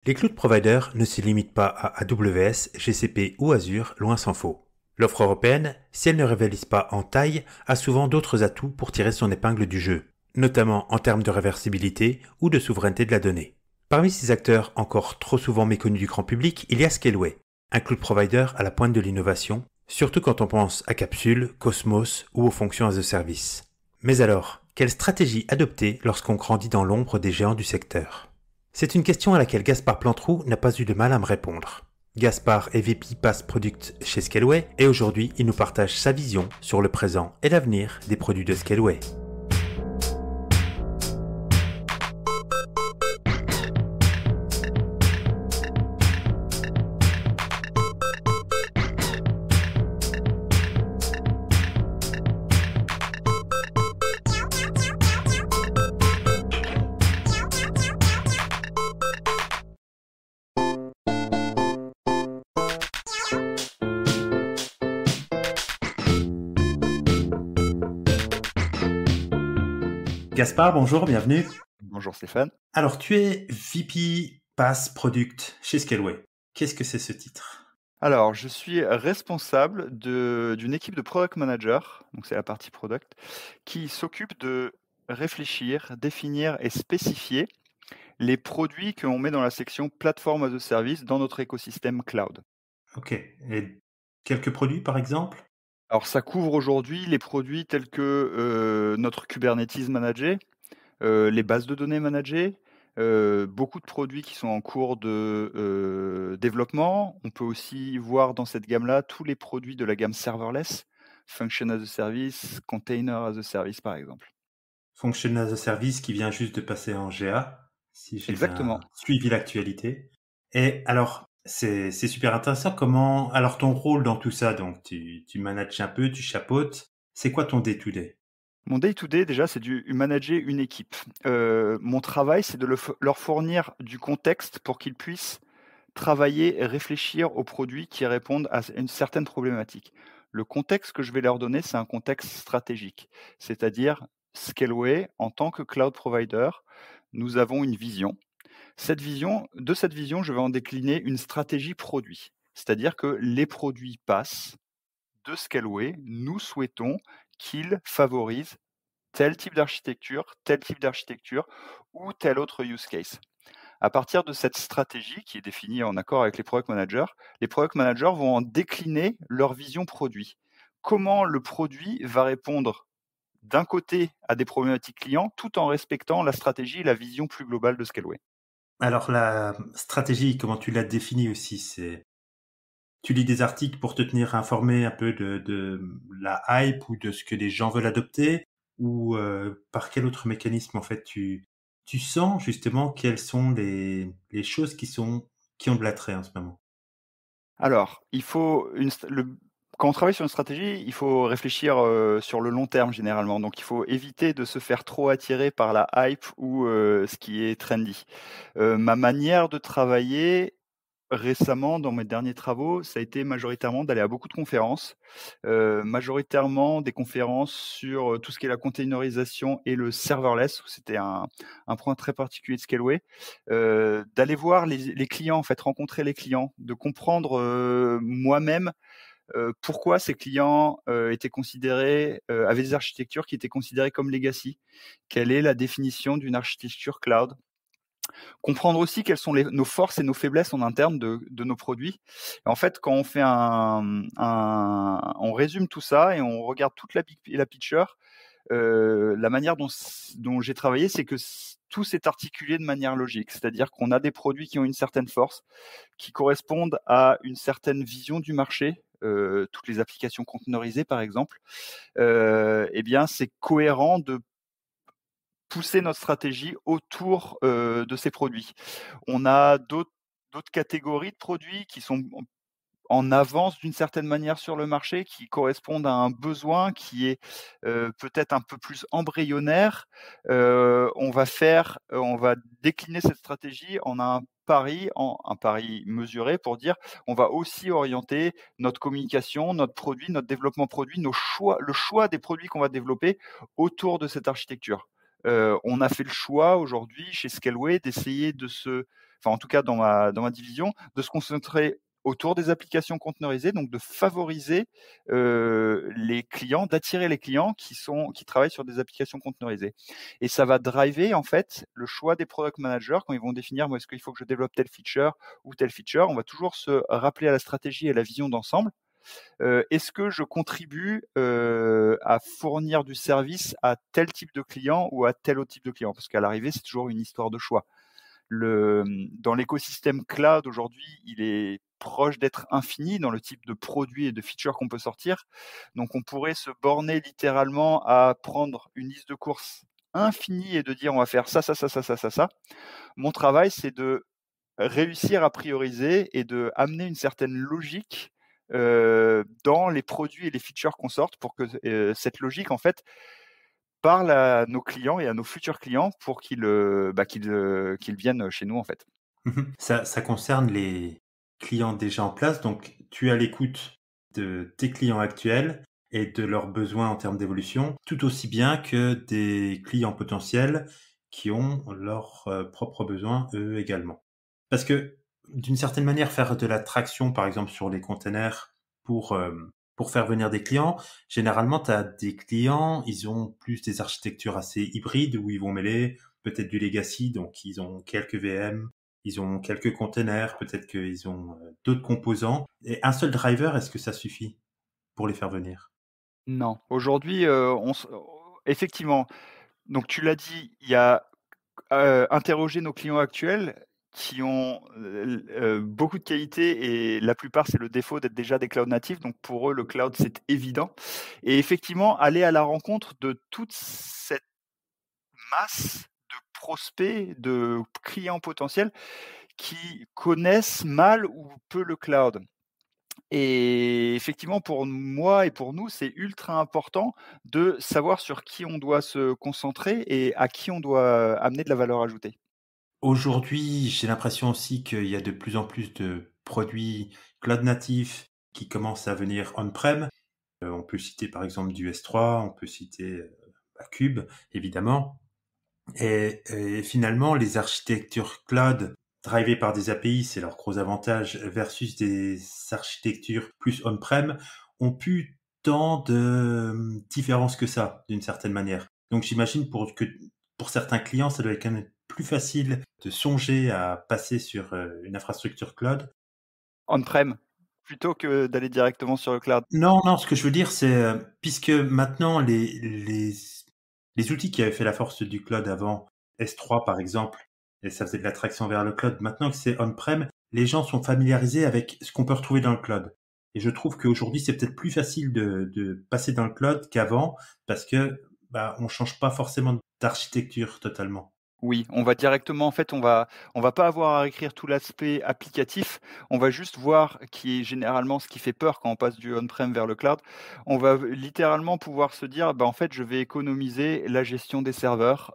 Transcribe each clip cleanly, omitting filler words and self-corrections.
Les cloud providers ne se limitent pas à AWS, GCP ou Azure, loin s'en faut. L'offre européenne, si elle ne rivalise pas en taille, a souvent d'autres atouts pour tirer son épingle du jeu, notamment en termes de réversibilité ou de souveraineté de la donnée. Parmi ces acteurs encore trop souvent méconnus du grand public, il y a Scaleway, un cloud provider à la pointe de l'innovation, surtout quand on pense à Capsule, Cosmos ou aux fonctions as a service. Mais alors, quelle stratégie adopter lorsqu'on grandit dans l'ombre des géants du secteur ? C'est une question à laquelle Gaspard Plantrou n'a pas eu de mal à me répondre. Gaspard est VP Pass Product chez Scaleway et aujourd'hui il nous partage sa vision sur le présent et l'avenir des produits de Scaleway. Gaspard, bonjour, bienvenue. Bonjour Stéphane. Alors, tu es VP Pass Product chez Scaleway. Qu'est-ce que c'est ce titre ? Alors, je suis responsable d'une équipe de product manager, donc c'est la partie product, qui s'occupe de réfléchir, définir et spécifier les produits que l'on met dans la section plateforme as a service dans notre écosystème cloud. Ok, et quelques produits par exemple ? Alors, ça couvre aujourd'hui les produits tels que notre Kubernetes managé, les bases de données managées, beaucoup de produits qui sont en cours de développement. On peut aussi voir dans cette gamme-là tous les produits de la gamme serverless, Function as a Service, Container as a Service par exemple. Function as a Service qui vient juste de passer en GA, si j'ai bien Exactement. suivi l'actualité. Et alors, c'est super intéressant. Alors ton rôle dans tout ça, donc tu manages un peu, tu chapeautes. C'est quoi ton day-to-day ? Mon day-to-day, déjà, c'est du manager une équipe. Mon travail, c'est de leur fournir du contexte pour qu'ils puissent travailler et réfléchir aux produits qui répondent à une certaine problématique. Le contexte que je vais leur donner, c'est un contexte stratégique, c'est-à-dire Scaleway, en tant que cloud provider, nous avons une vision. De cette vision, je vais en décliner une stratégie produit, c'est-à-dire que les produits passent de Scaleway, nous souhaitons qu'ils favorisent tel type d'architecture ou tel autre use case. À partir de cette stratégie qui est définie en accord avec les product managers vont en décliner leur vision produit. Comment le produit va répondre d'un côté à des problématiques clients tout en respectant la stratégie et la vision plus globale de Scaleway. Alors la stratégie, comment tu l'as définie aussi, c'est tu lis des articles pour te tenir informé un peu de la hype ou de ce que les gens veulent adopter, ou par quel autre mécanisme en fait tu sens justement quelles sont les choses qui ont de l'attrait en ce moment. Alors, quand on travaille sur une stratégie, il faut réfléchir sur le long terme généralement. Donc, il faut éviter de se faire trop attirer par la hype ou ce qui est trendy. Ma manière de travailler récemment, dans mes derniers travaux, ça a été majoritairement d'aller à beaucoup de conférences, majoritairement des conférences sur tout ce qui est la containerisation et le serverless, où c'était un point très particulier de Scaleway, d'aller voir les clients, en fait, rencontrer les clients, de comprendre moi-même pourquoi ces clients avaient des architectures qui étaient considérées comme legacy, quelle est la définition d'une architecture cloud. Comprendre aussi quelles sont nos forces et nos faiblesses en interne de nos produits. Et en fait, quand on fait on résume tout ça et on regarde toute la picture, la manière dont j'ai travaillé, c'est que tout s'est articulé de manière logique. C'est-à-dire qu'on a des produits qui ont une certaine force, qui correspondent à une certaine vision du marché. Toutes les applications conteneurisées, par exemple, eh bien, c'est cohérent de pousser notre stratégie autour de ces produits. On a d'autres catégories de produits qui sont en avance d'une certaine manière sur le marché, qui correspondent à un besoin qui est peut-être un peu plus embryonnaire. On va décliner cette stratégie en un pari mesuré pour dire on va aussi orienter notre communication, notre produit, notre développement produit, le choix des produits qu'on va développer autour de cette architecture. On a fait le choix aujourd'hui chez Scaleway d'essayer enfin en tout cas dans ma division, de se concentrer autour des applications conteneurisées, donc de favoriser les clients, d'attirer les clients qui travaillent sur des applications conteneurisées. Et ça va driver en fait le choix des product managers quand ils vont définir est-ce qu'il faut que je développe telle feature ou telle feature. On va toujours se rappeler à la stratégie et à la vision d'ensemble. Est-ce que je contribue à fournir du service à tel type de client ou à tel autre type de client? Parce qu'à l'arrivée, c'est toujours une histoire de choix. Dans l'écosystème cloud aujourd'hui, il est proche d'être infini dans le type de produits et de features qu'on peut sortir. Donc on pourrait se borner littéralement à prendre une liste de courses infinie et de dire on va faire ça, ça, ça, ça, ça, ça, ça. Mon travail, c'est de réussir à prioriser et de amener une certaine logique dans les produits et les features qu'on sorte pour que cette logique, en fait, parle à nos clients et à nos futurs clients pour qu'ils viennent chez nous, en fait. Ça concerne les clients déjà en place, donc tu es à l'écoute de tes clients actuels et de leurs besoins en termes d'évolution, tout aussi bien que des clients potentiels qui ont leurs propres besoins eux également. Parce que d'une certaine manière, faire de la traction, par exemple sur les containers pour faire venir des clients, généralement, tu as des clients, ils ont plus des architectures assez hybrides où ils vont mêler peut-être du legacy, donc ils ont quelques VM, ils ont quelques containers, peut-être qu'ils ont d'autres composants. Et un seul driver, est-ce que ça suffit pour les faire venir? Non, aujourd'hui, effectivement, donc tu l'as dit, il y a interroger nos clients actuels qui ont beaucoup de qualités et la plupart, c'est le défaut d'être déjà des cloud natifs. Donc pour eux, le cloud, c'est évident. Et effectivement, aller à la rencontre de toute cette masse de prospects, de clients potentiels qui connaissent mal ou peu le cloud. Et effectivement, pour moi et pour nous, c'est ultra important de savoir sur qui on doit se concentrer et à qui on doit amener de la valeur ajoutée. Aujourd'hui, j'ai l'impression aussi qu'il y a de plus en plus de produits cloud natifs qui commencent à venir on-prem. On peut citer par exemple du S3, on peut citer Cube, évidemment. Et finalement, les architectures cloud drivées par des API, c'est leur gros avantage, versus des architectures plus on-prem, ont plus tant de différences que ça, d'une certaine manière. Donc j'imagine pour certains clients, ça doit être quand même plus facile de songer à passer sur une infrastructure cloud. On-prem, plutôt que d'aller directement sur le cloud. Non, non, ce que je veux dire, c'est puisque maintenant les outils qui avaient fait la force du cloud avant, S3 par exemple, et ça faisait de la traction vers le cloud, maintenant que c'est on-prem, les gens sont familiarisés avec ce qu'on peut retrouver dans le cloud. Et je trouve qu'aujourd'hui, c'est peut-être plus facile de passer dans le cloud qu'avant, parce que on change pas forcément d'architecture totalement. Oui, on va directement en fait, on va pas avoir à écrire tout l'aspect applicatif, on va juste voir qui est généralement ce qui fait peur quand on passe du on-prem vers le cloud. On va littéralement pouvoir se dire: «Bah, en fait, je vais économiser la gestion des serveurs,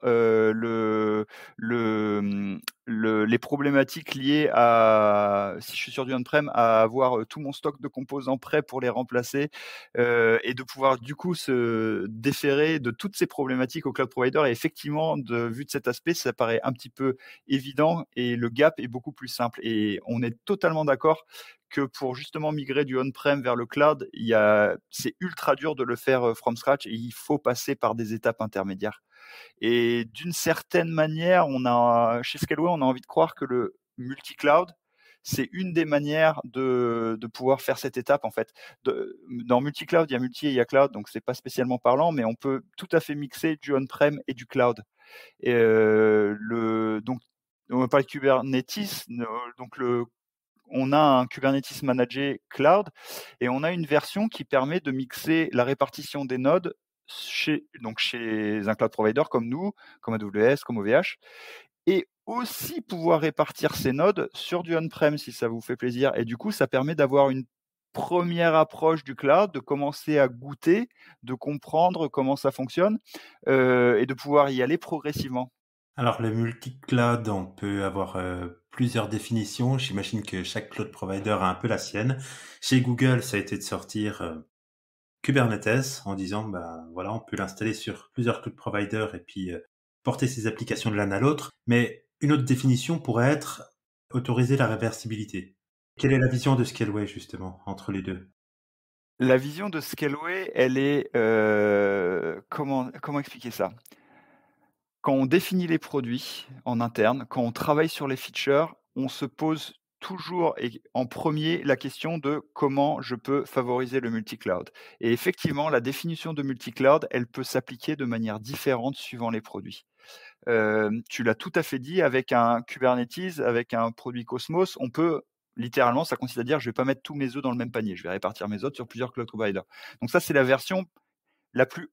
les problématiques liées à si je suis sur du on-prem, à avoir, tout mon stock de composants prêts pour les remplacer, et de pouvoir du coup se déférer de toutes ces problématiques au cloud provider et effectivement vu de cet aspect, ça paraît un petit peu évident et le gap est beaucoup plus simple et on est totalement d'accord que pour justement migrer du on-prem vers le cloud, c'est ultra dur de le faire, from scratch et il faut passer par des étapes intermédiaires et d'une certaine manière, chez Scaleway, on a envie de croire que le multi-cloud, c'est une des manières de pouvoir faire cette étape en fait. Dans multi-cloud, il y a multi et il y a cloud, donc c'est pas spécialement parlant, mais on peut tout à fait mixer du on-prem et du cloud. Et donc on va parler de Kubernetes, donc on a un Kubernetes managé cloud et on a une version qui permet de mixer la répartition des nodes chez un cloud provider comme nous, comme AWS, comme OVH, et aussi pouvoir répartir ces nodes sur du on-prem si ça vous fait plaisir. Et du coup, ça permet d'avoir une première approche du cloud, de commencer à goûter, de comprendre comment ça fonctionne et de pouvoir y aller progressivement. Alors, le multi-cloud, on peut avoir plusieurs définitions. J'imagine que chaque cloud provider a un peu la sienne. Chez Google, ça a été de sortir Kubernetes en disant, voilà, on peut l'installer sur plusieurs cloud providers et puis porter ses applications de l'un à l'autre. Mais une autre définition pourrait être autoriser la réversibilité. Quelle est la vision de Scaleway justement entre les deux? La vision de Scaleway, elle est, comment expliquer ça? Quand on définit les produits en interne, quand on travaille sur les features, on se pose toujours et en premier la question de comment je peux favoriser le multi-cloud. Et effectivement, la définition de multi-cloud, elle peut s'appliquer de manière différente suivant les produits. Tu l'as tout à fait dit, avec un Kubernetes, avec un produit Cosmos, on peut littéralement, ça consiste à dire: «Je vais pas mettre tous mes œufs dans le même panier, je vais répartir mes œufs sur plusieurs cloud providers». Donc ça, c'est la version la plus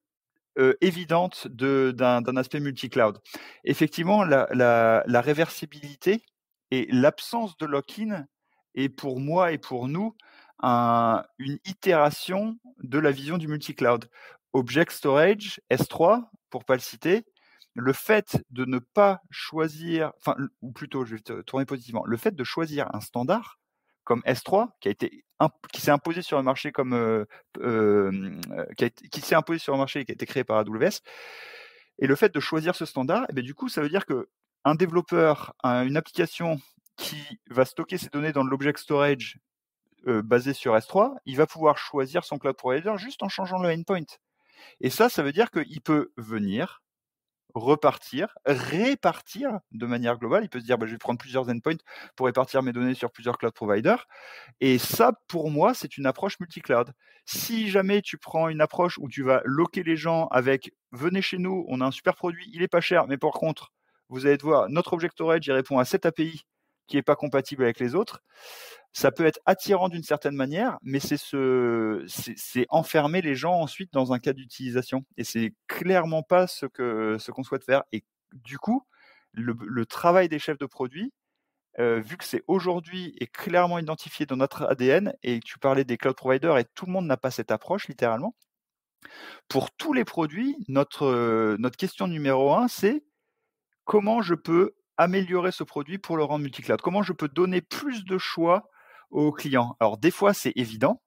évidente d'un aspect multi-cloud. Effectivement, la réversibilité et l'absence de lock-in est pour moi et pour nous une itération de la vision du multi-cloud. Object Storage, S3, pour pas le citer, le fait de ne pas choisir, enfin, ou plutôt, je vais te tourner positivement, le fait de choisir un standard comme S3, qui s'est imposé sur le marché comme qui s'est imposé sur le marché et qui a été créé par AWS. Et le fait de choisir ce standard, et bien, du coup, ça veut dire que un développeur, une application qui va stocker ses données dans de l'object storage basé sur S3, il va pouvoir choisir son cloud provider juste en changeant le endpoint. Et ça veut dire qu'il peut venir repartir, répartir de manière globale. Il peut se dire, bah, je vais prendre plusieurs endpoints pour répartir mes données sur plusieurs cloud providers. Et ça, pour moi, c'est une approche multi-cloud. Si jamais tu prends une approche où tu vas loquer les gens avec venez chez nous, on a un super produit, il est pas cher, mais par contre, vous allez voir, notre object storage, il répond à cette API qui est pas compatible avec les autres. Ça peut être attirant d'une certaine manière, mais c'est enfermer les gens ensuite dans un cas d'utilisation. Et c'est clairement pas ce qu'on souhaite faire. Et du coup, le travail des chefs de produit, vu que c'est aujourd'hui et clairement identifié dans notre ADN, et tu parlais des cloud providers et tout le monde n'a pas cette approche littéralement. Pour tous les produits, notre question numéro un, c'est comment je peux améliorer ce produit pour le rendre multi-cloud? Comment je peux donner plus de choix aux clients? Alors des fois, c'est évident,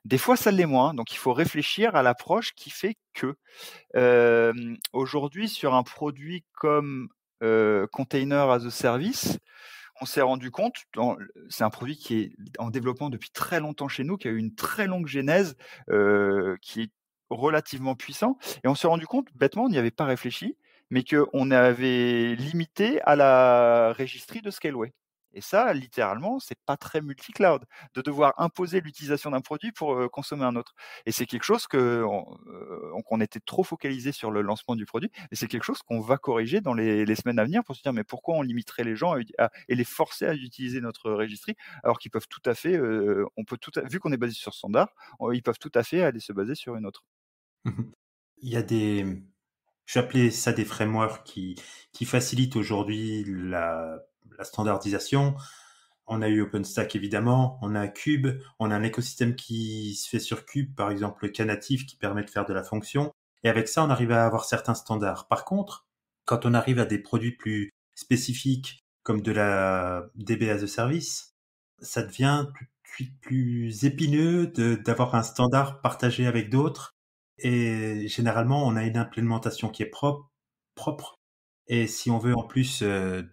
des fois, ça l'est moins, donc il faut réfléchir à l'approche qui fait que. Aujourd'hui, sur un produit comme, Container as a Service, on s'est rendu compte, c'est un produit qui est en développement depuis très longtemps chez nous, qui a eu une très longue genèse, qui est relativement puissant, et on s'est rendu compte, bêtement, on n'y avait pas réfléchi, mais qu'on avait limité à la registry de Scaleway. Et ça, littéralement, c'est pas très multi-cloud, de devoir imposer l'utilisation d'un produit pour, consommer un autre. Et c'est quelque chose qu'on était trop focalisé sur le lancement du produit, et c'est quelque chose qu'on va corriger dans les semaines à venir pour se dire: «Mais pourquoi on limiterait les gens et les forcer à utiliser notre registry, alors qu'ils peuvent tout à fait, vu qu'on est basé sur standard, ils peuvent tout à fait aller se baser sur une autre». Mmh. Il y a des je vais appeler ça des frameworks qui facilitent aujourd'hui la standardisation. On a eu OpenStack évidemment, on a Cube, on a un écosystème qui se fait sur Cube, par exemple le Knative qui permet de faire de la fonction. Et avec ça, on arrive à avoir certains standards. Par contre, quand on arrive à des produits plus spécifiques, comme de la DB as a service, ça devient plus épineux d'avoir un standard partagé avec d'autres. Et généralement, on a une implémentation qui est propre. Et si on veut en plus donner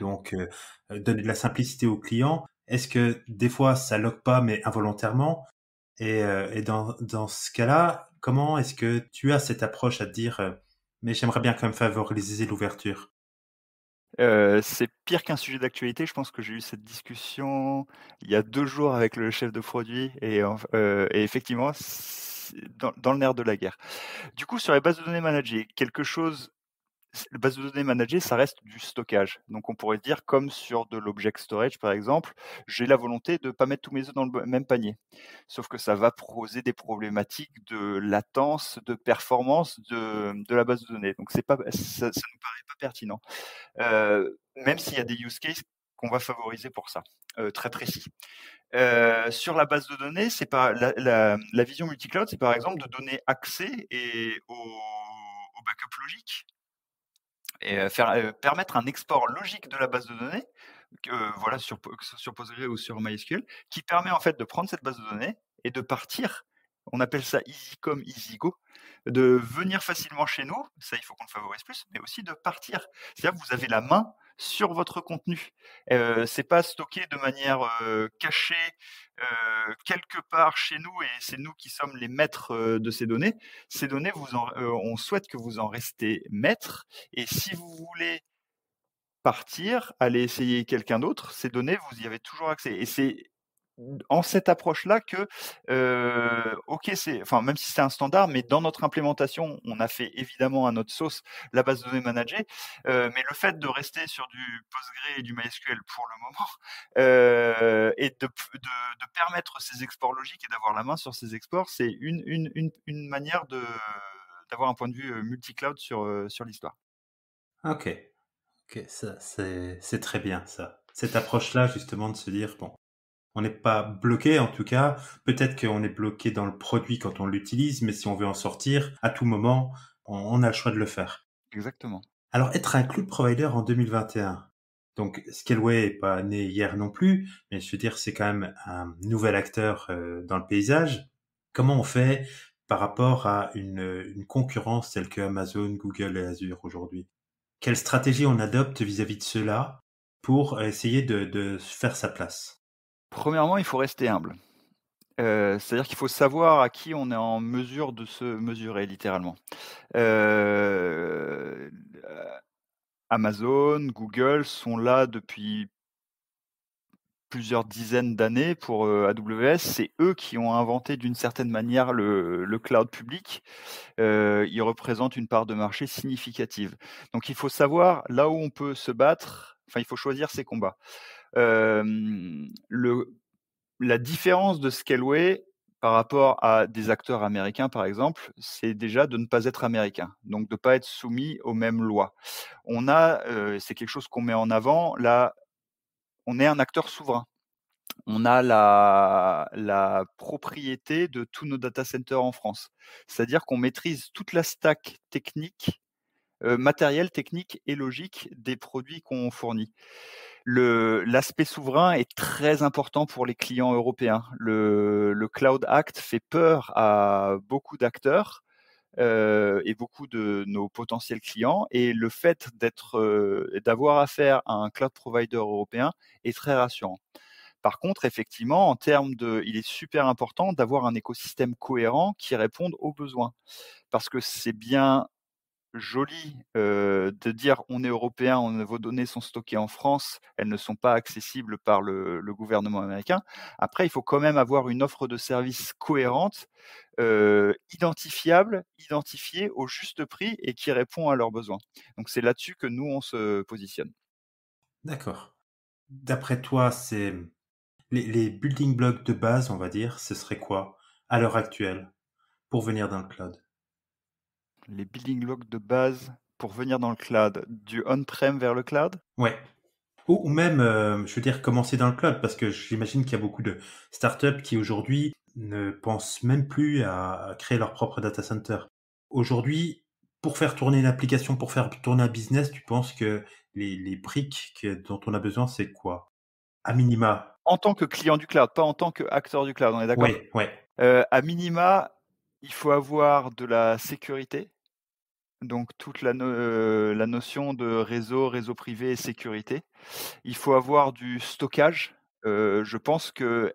de la simplicité aux clients, est-ce que des fois ça loque pas mais involontairement? Et dans ce cas-là, comment est-ce que tu as cette approche à te dire mais j'aimerais bien quand même favoriser l'ouverture? C'est pire qu'un sujet d'actualité. Je pense que j'ai eu cette discussion il y a 2 jours avec le chef de produit, et effectivement, c'est dans le nerf de la guerre. Du coup, sur les bases de données managées, les bases de données managées, ça reste du stockage. Donc on pourrait dire, comme sur de l'object storage par exemple, j'ai la volonté de ne pas mettre tous mes œufs dans le même panier. Sauf que ça va poser des problématiques de latence, de performance de la base de données. Donc ça nous paraît pas pertinent. Même s'il y a des use cases qu'on va favoriser pour ça, très précis. Sur la base de données, c'est pas la vision multi-cloud, c'est par exemple de donner accès au backup logique, et permettre un export logique de la base de données, voilà, que ce soit sur Postgre ou sur MySQL, qui permet en fait de prendre cette base de données et de partir. On appelle ça easy come, easy go, de venir facilement chez nous, ça il faut qu'on le favorise plus, mais aussi de partir. C'est-à-dire que vous avez la main sur votre contenu. C'est pas stocké de manière cachée quelque part chez nous, et c'est nous qui sommes les maîtres de ces données. Ces données, on souhaite que vous en restez maître, et si vous voulez partir, aller essayer quelqu'un d'autre, ces données, vous y avez toujours accès. Et c'est en cette approche-là que, OK, même si c'est un standard, mais dans notre implémentation, on a fait évidemment à notre sauce la base de données managée, mais le fait de rester sur du Postgre et du MySQL pour le moment, et de permettre ces exports logiques et d'avoir la main sur ces exports, c'est une manière d'avoir un point de vue multi-cloud sur l'histoire. Ok, ok, ça c'est très bien ça. Cette approche-là, justement, de se dire, bon, on n'est pas bloqué en tout cas. Peut-être qu'on est bloqué dans le produit quand on l'utilise, mais si on veut en sortir, à tout moment, on a le choix de le faire. Exactement. Alors, être un cloud provider en 2021. Donc, Scaleway est pas né hier non plus, mais je veux dire, c'est quand même un nouvel acteur dans le paysage. Comment on fait par rapport à une concurrence telle que Amazon, Google et Azure aujourd'hui? Quelle stratégie on adopte vis-à-vis de cela pour essayer de faire sa place? Premièrement, il faut rester humble. C'est-à-dire qu'il faut savoir à qui on est en mesure de se mesurer littéralement. Heu, Amazon, Google sont là depuis plusieurs dizaines d'années pour, AWS. C'est eux qui ont inventé d'une certaine manière le cloud public. Ils représentent une part de marché significative. Donc il faut savoir là où on peut se battre, enfin il faut choisir ses combats. La différence de Scaleway par rapport à des acteurs américains, par exemple, c'est déjà de ne pas être américain, donc de ne pas être soumis aux mêmes lois. C'est quelque chose qu'on met en avant, là, on est un acteur souverain. On a la propriété de tous nos data centers en France. C'est-à-dire qu'on maîtrise toute la stack technique, matérielle, technique et logique des produits qu'on fournit. L'aspect souverain est très important pour les clients européens. Le Cloud Act fait peur à beaucoup d'acteurs et beaucoup de nos potentiels clients. Et le fait d'avoir affaire à un cloud provider européen est très rassurant. Par contre, effectivement, il est super important d'avoir un écosystème cohérent qui réponde aux besoins. Parce que c'est bien joli de dire on est européen, vos données sont stockées en France, elles ne sont pas accessibles par le gouvernement américain. Après, il faut quand même avoir une offre de service cohérente, identifiable, identifiée au juste prix et qui répond à leurs besoins. Donc c'est là-dessus que nous, on se positionne. D'accord. D'après toi, c'est les building blocks de base, on va dire, ce serait quoi à l'heure actuelle pour venir dans le cloud? Les building blocks de base pour venir dans le cloud, du on-prem vers le cloud? Ouais. Ou même, je veux dire, commencer dans le cloud, parce que j'imagine qu'il y a beaucoup de startups qui aujourd'hui ne pensent même plus à créer leur propre data center. Aujourd'hui, pour faire tourner une application, pour faire tourner un business, tu penses que les briques dont on a besoin, c'est quoi? À minima. En tant que client du cloud, pas en tant qu'acteur du cloud, on est d'accord? Ouais, ouais. À minima, il faut avoir de la sécurité, donc toute la notion de réseau privé et sécurité. Il faut avoir du stockage. Je pense que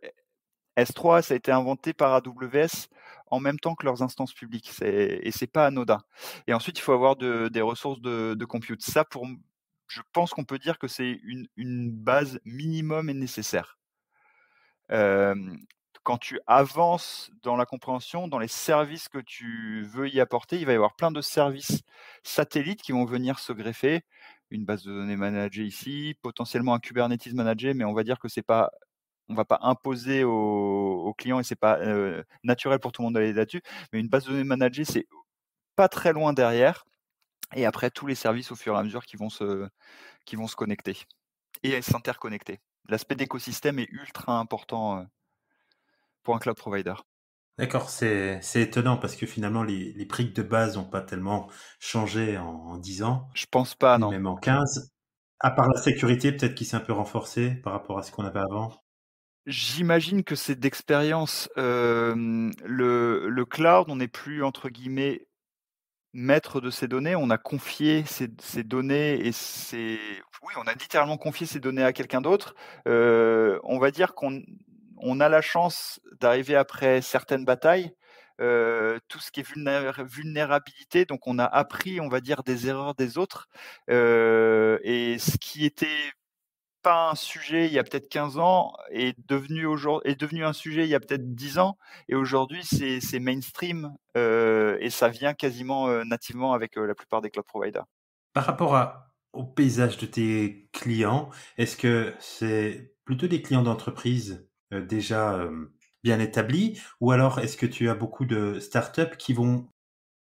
S3, ça a été inventé par AWS en même temps que leurs instances publiques. C'est pas anodin. Et ensuite, il faut avoir des ressources de compute. Ça, je pense qu'on peut dire que c'est une base minimum et nécessaire. Hem, Quand tu avances dans la compréhension, dans les services que tu veux y apporter, il va y avoir plein de services satellites qui vont venir se greffer. Une base de données managée ici, potentiellement un Kubernetes managé, mais on va dire que on va pas imposer aux clients, et c'est pas naturel pour tout le monde d'aller là-dessus. Mais une base de données managée, c'est pas très loin derrière, et après tous les services au fur et à mesure qui vont se connecter et s'interconnecter. L'aspect d'écosystème est ultra important pour un cloud provider. D'accord, c'est étonnant parce que finalement les briques de base n'ont pas tellement changé en 10 ans, Je pense pas, ni non. même en 15. À part la sécurité peut-être qui s'est un peu renforcée par rapport à ce qu'on avait avant? J'imagine que c'est d'expérience. Le cloud, on n'est plus entre guillemets maître de ces données, on a confié ces données et oui, on a littéralement confié ces données à quelqu'un d'autre. On va dire qu'on a la chance d'arriver après certaines batailles, tout ce qui est vulnérabilité, donc on a appris, on va dire, des erreurs des autres, et ce qui était pas un sujet il y a peut-être 15 ans est devenu un sujet il y a peut-être 10 ans, et aujourd'hui c'est mainstream, et ça vient quasiment, nativement avec, la plupart des cloud providers. Par rapport au paysage de tes clients, est-ce que c'est plutôt des clients d'entreprise déjà bien établis, ou alors est-ce que tu as beaucoup de startups qui vont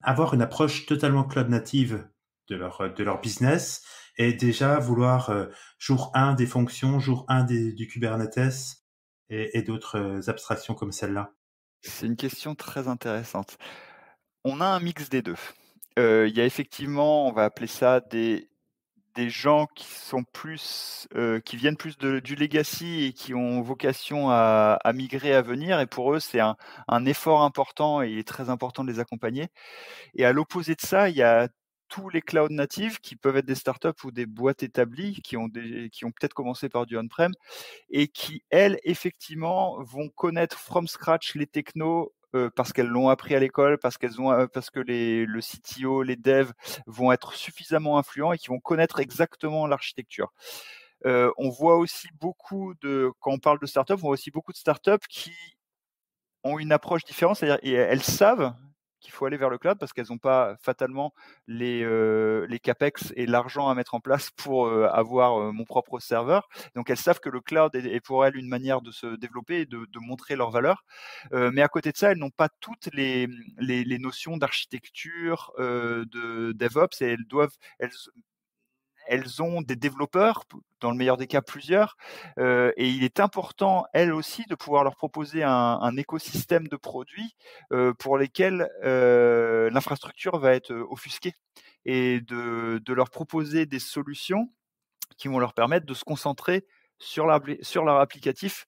avoir une approche totalement cloud native de leur business et déjà vouloir jour 1 des fonctions, jour 1 du Kubernetes et d'autres abstractions comme celle-là? C'est une question très intéressante. On a un mix des 2. Il y a effectivement, on va appeler ça des gens qui sont plus, qui viennent plus du legacy et qui ont vocation à migrer à venir, et pour eux, c'est un effort important et il est très important de les accompagner. Et à l'opposé de ça, il y a tous les cloud natives qui peuvent être des startups ou des boîtes établies qui ont peut-être commencé par du on-prem et qui, elles, effectivement, vont connaître from scratch les technos, parce qu'elles l'ont appris à l'école, parce que le CTO, les devs vont être suffisamment influents et qui vont connaître exactement l'architecture. On voit aussi quand on parle de startups, on voit aussi beaucoup de startups qui ont une approche différente, c'est-à-dire et elles savent qu'il faut aller vers le cloud parce qu'elles n'ont pas fatalement les capex et l'argent à mettre en place pour avoir mon propre serveur. Donc elles savent que le cloud est pour elles une manière de se développer et de montrer leur valeur. Mais à côté de ça, elles n'ont pas toutes les notions d'architecture, de DevOps, et elles ont des développeurs, dans le meilleur des cas plusieurs, et il est important, elles aussi, de pouvoir leur proposer un écosystème de produits pour lesquels l'infrastructure va être offusquée, et de leur proposer des solutions qui vont leur permettre de se concentrer sur leur applicatif,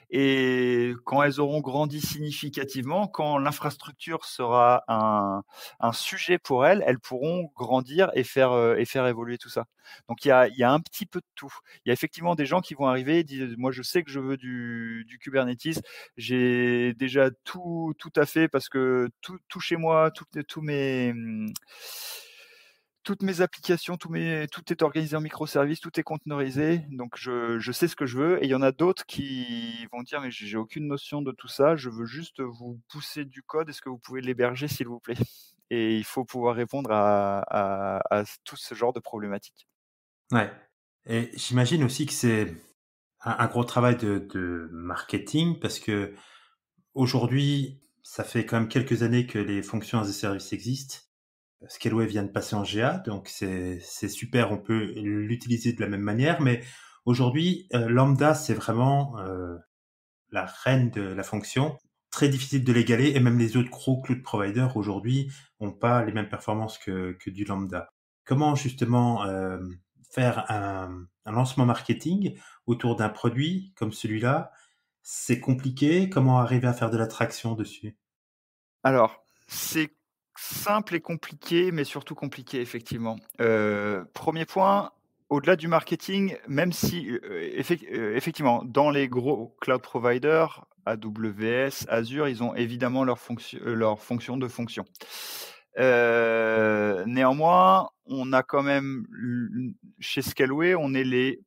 et quand elles auront grandi significativement, quand l'infrastructure sera un sujet pour elles, elles pourront grandir et faire évoluer tout ça. Donc il y a un petit peu de tout. Il y a effectivement des gens qui vont arriver et disent: «Moi, je sais que je veux du Kubernetes. J'ai déjà tout à fait parce que tout chez moi, toutes mes applications, tout est organisé en microservices, tout est containerisé, donc je sais ce que je veux.» Et il y en a d'autres qui vont dire: «Mais j'ai aucune notion de tout ça, je veux juste vous pousser du code, est-ce que vous pouvez l'héberger, s'il vous plaît?» Et il faut pouvoir répondre à tout ce genre de problématiques. Ouais. Et j'imagine aussi que c'est un gros travail de marketing parce que aujourd'hui, ça fait quand même quelques années que les fonctions as a service existent. Scaleway vient de passer en GA, donc c'est super, on peut l'utiliser de la même manière, mais aujourd'hui, Lambda, c'est vraiment la reine de la fonction. Très difficile de l'égaler, et même les autres gros cloud providers aujourd'hui ont pas les mêmes performances que du Lambda. Comment justement faire un lancement marketing autour d'un produit comme celui-là? C'est compliqué. Comment arriver à faire de l'attraction dessus? Alors, c'est simple et compliqué, mais surtout compliqué, effectivement. 1er point, au-delà du marketing, même si, effectivement, dans les gros cloud providers, AWS, Azure, ils ont évidemment leur fonction de fonction. Néanmoins, on a quand même chez Scaleway, on est les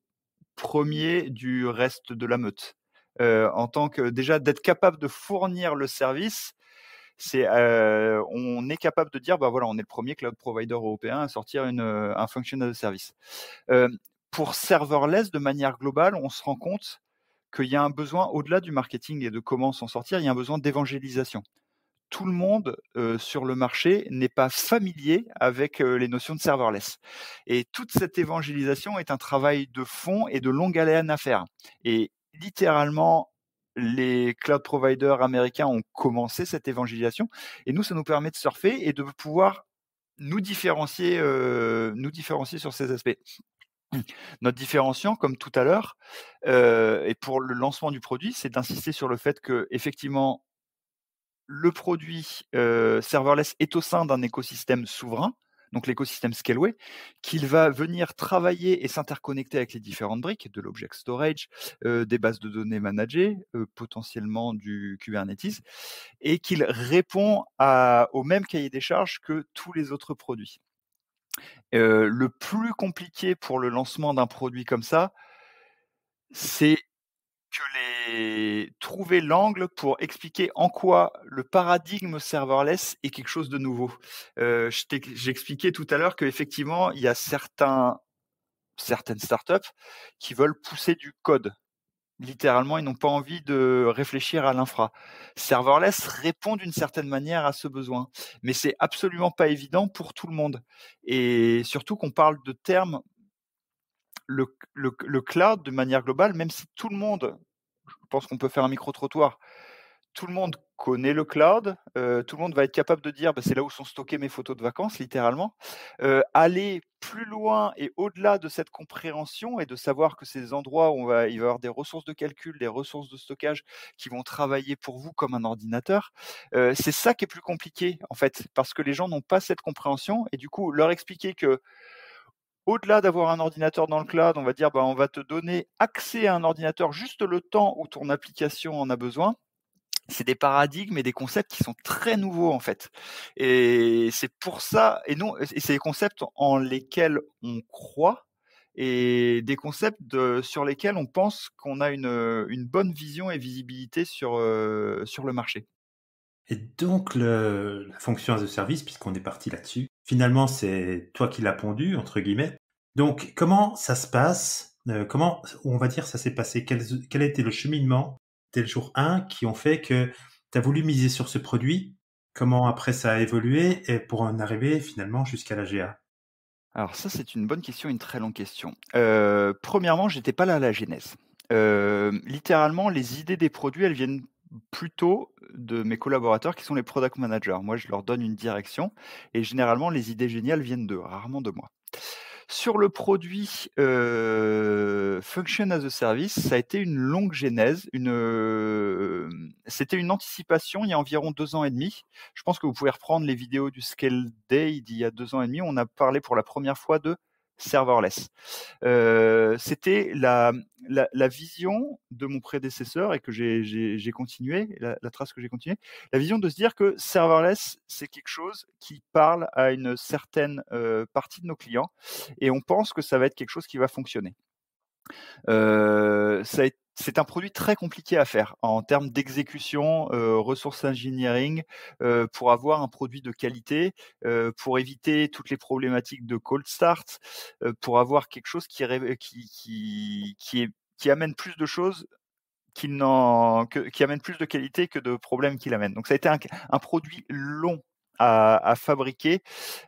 premiers du reste de la meute. En tant que déjà d'être capable de fournir le service, on est capable de dire: «Bah, voilà, on est le premier cloud provider européen à sortir un function as a service». Hem, pour serverless, de manière globale, on se rend compte qu'il y a un besoin, au-delà du marketing et de comment s'en sortir, il y a un besoin d'évangélisation. Tout le monde, sur le marché n'est pas familier avec, les notions de serverless, et toute cette évangélisation est un travail de fond et de longue haleine à faire, et littéralement, les cloud providers américains ont commencé cette évangélisation, et nous, ça nous permet de surfer et de pouvoir nous différencier sur ces aspects. Notre différenciant, comme tout à l'heure, et pour le lancement du produit, c'est d'insister sur le fait qu'effectivement, le produit serverless est au sein d'un écosystème souverain, donc l'écosystème Scaleway, qu'il va venir travailler et s'interconnecter avec les différentes briques de l'object storage, des bases de données managées, potentiellement du Kubernetes, et qu'il répond au même cahier des charges que tous les autres produits. Le plus compliqué pour le lancement d'un produit comme ça, c'est trouver l'angle pour expliquer en quoi le paradigme serverless est quelque chose de nouveau. J'expliquais tout à l'heure qu'effectivement, il y a certaines startups qui veulent pousser du code. Littéralement, ils n'ont pas envie de réfléchir à l'infra. Serverless répond d'une certaine manière à ce besoin, mais c'est absolument pas évident pour tout le monde. Et surtout qu'on parle de termes, le cloud de manière globale, même si tout le monde, je pense qu'on peut faire un micro-trottoir, tout le monde connaît le cloud, tout le monde va être capable de dire: «Bah, c'est là où sont stockées mes photos de vacances», littéralement. Aller plus loin et au-delà de cette compréhension et de savoir que c'est des endroits où il va y avoir des ressources de calcul, des ressources de stockage qui vont travailler pour vous comme un ordinateur, c'est ça qui est plus compliqué, en fait, parce que les gens n'ont pas cette compréhension et du coup, leur expliquer que au-delà d'avoir un ordinateur dans le cloud, on va dire: «Bah, on va te donner accès à un ordinateur juste le temps où ton application en a besoin», c'est des paradigmes et des concepts qui sont très nouveaux en fait. Et c'est pour ça, et c'est des concepts en lesquels on croit et des concepts sur lesquels on pense qu'on a une bonne vision et visibilité sur le marché. Et donc la fonction as a service, puisqu'on est parti là-dessus, finalement, c'est toi qui l'as pondu, entre guillemets. Donc comment ça se passe? Comment, on va dire, ça s'est passé? Quel a été le cheminement dès le jour 1 qui ont fait que tu as voulu miser sur ce produit? Comment après ça a évolué et pour en arriver finalement jusqu'à la GA? Alors ça, c'est une bonne question, une très longue question. Premièrement, j'étais pas là à la genèse. Littéralement, les idées des produits, elles viennent plutôt de mes collaborateurs qui sont les product managers. Moi, je leur donne une direction et généralement, les idées géniales viennent d'eux, rarement de moi. Sur le produit, Function as a Service, ça a été une longue genèse, c'était une anticipation il y a environ 2 ans et demi. Je pense que vous pouvez reprendre les vidéos du Scale Day d'il y a 2 ans et demi. On a parlé pour la première fois de serverless. C'était la vision de mon prédécesseur et que j'ai continué, la trace que j'ai continuée, la vision de se dire que serverless, c'est quelque chose qui parle à une certaine, partie de nos clients et on pense que ça va être quelque chose qui va fonctionner. C'est un produit très compliqué à faire en termes d'exécution, ressources engineering, pour avoir un produit de qualité, pour éviter toutes les problématiques de cold start, pour avoir quelque chose qui amène plus de choses qui amène plus de qualité que de problèmes qu'il amène. Donc ça a été un produit long à fabriquer.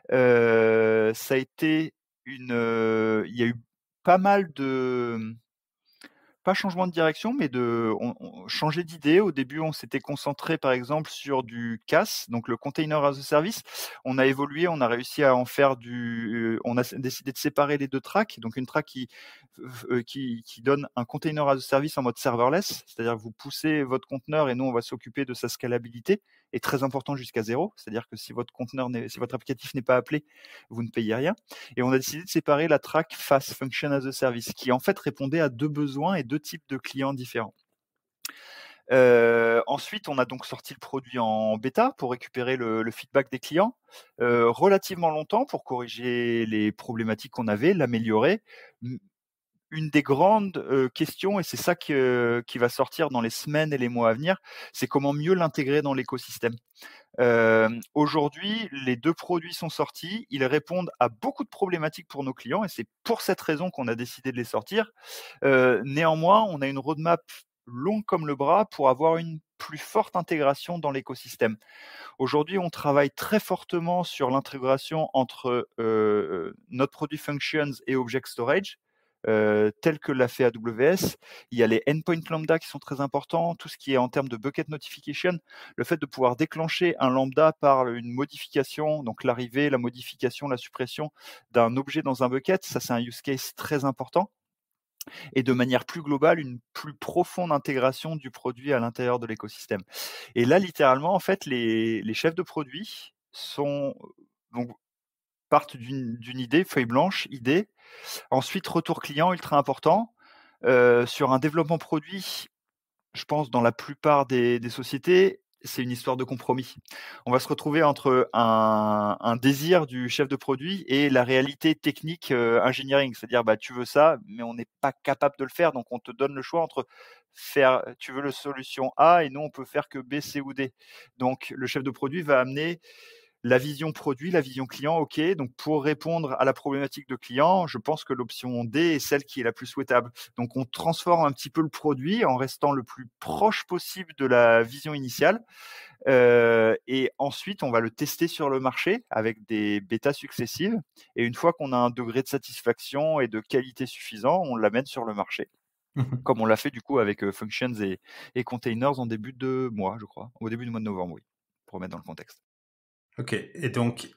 Ça a été il y a eu pas mal de pas changement de direction, mais on changer d'idée. Au début, on s'était concentré, par exemple, sur du CaaS, donc le Container as a Service. On a évolué, on a réussi à en faire on a décidé de séparer les 2 tracks. Donc une track qui donne un Container as a Service en mode serverless, c'est-à-dire que vous poussez votre conteneur et nous, on va s'occuper de sa scalabilité et très important jusqu'à 0. C'est-à-dire que si votre applicatif n'est pas appelé, vous ne payez rien. Et on a décidé de séparer la track FAS, Function as a Service, qui en fait répondait à 2 besoins et 2 types de clients différents. Ensuite, on a donc sorti le produit en bêta pour récupérer le feedback des clients, relativement longtemps pour corriger les problématiques qu'on avait, l'améliorer. Une des grandes, questions et c'est ça qui va sortir dans les semaines et les mois à venir, c'est comment mieux l'intégrer dans l'écosystème. Aujourd'hui, les 2 produits sont sortis. Ils répondent à beaucoup de problématiques pour nos clients et c'est pour cette raison qu'on a décidé de les sortir. Néanmoins, on a une roadmap longue comme le bras pour avoir une plus forte intégration dans l'écosystème. Aujourd'hui, on travaille très fortement sur l'intégration entre, notre produit Functions et Object Storage, tel que l'a fait AWS. Il y a les endpoints lambda qui sont très importants, tout ce qui est en termes de bucket notification, le fait de pouvoir déclencher un lambda par une modification, donc l'arrivée, la modification, la suppression d'un objet dans un bucket, ça c'est un use case très important. et de manière plus globale, une plus profonde intégration du produit à l'intérieur de l'écosystème. Et là, littéralement, en fait, les chefs de produit donc partent d'une idée, feuille blanche, idée. Ensuite, retour client ultra important. Sur un développement produit, je pense dans la plupart des sociétés, c'est une histoire de compromis. On va se retrouver entre un désir du chef de produit et la réalité technique, engineering. C'est-à-dire, bah, tu veux ça, mais on n'est pas capable de le faire, donc on te donne le choix entre tu veux la solution A et nous on peut faire que B, C ou D. Donc le chef de produit va amener la vision produit, la vision client, OK. Donc, pour répondre à la problématique de client, je pense que l'option D est celle qui est la plus souhaitable. Donc, on transforme un petit peu le produit en restant le plus proche possible de la vision initiale. Et ensuite, on va le tester sur le marché avec des bêtas successives. Et une fois qu'on a un degré de satisfaction et de qualité suffisant, on l'amène sur le marché. Comme on l'a fait du coup avec Functions et Containers en début de mois, je crois. Au début du mois de novembre, oui, pour remettre dans le contexte. Ok, et donc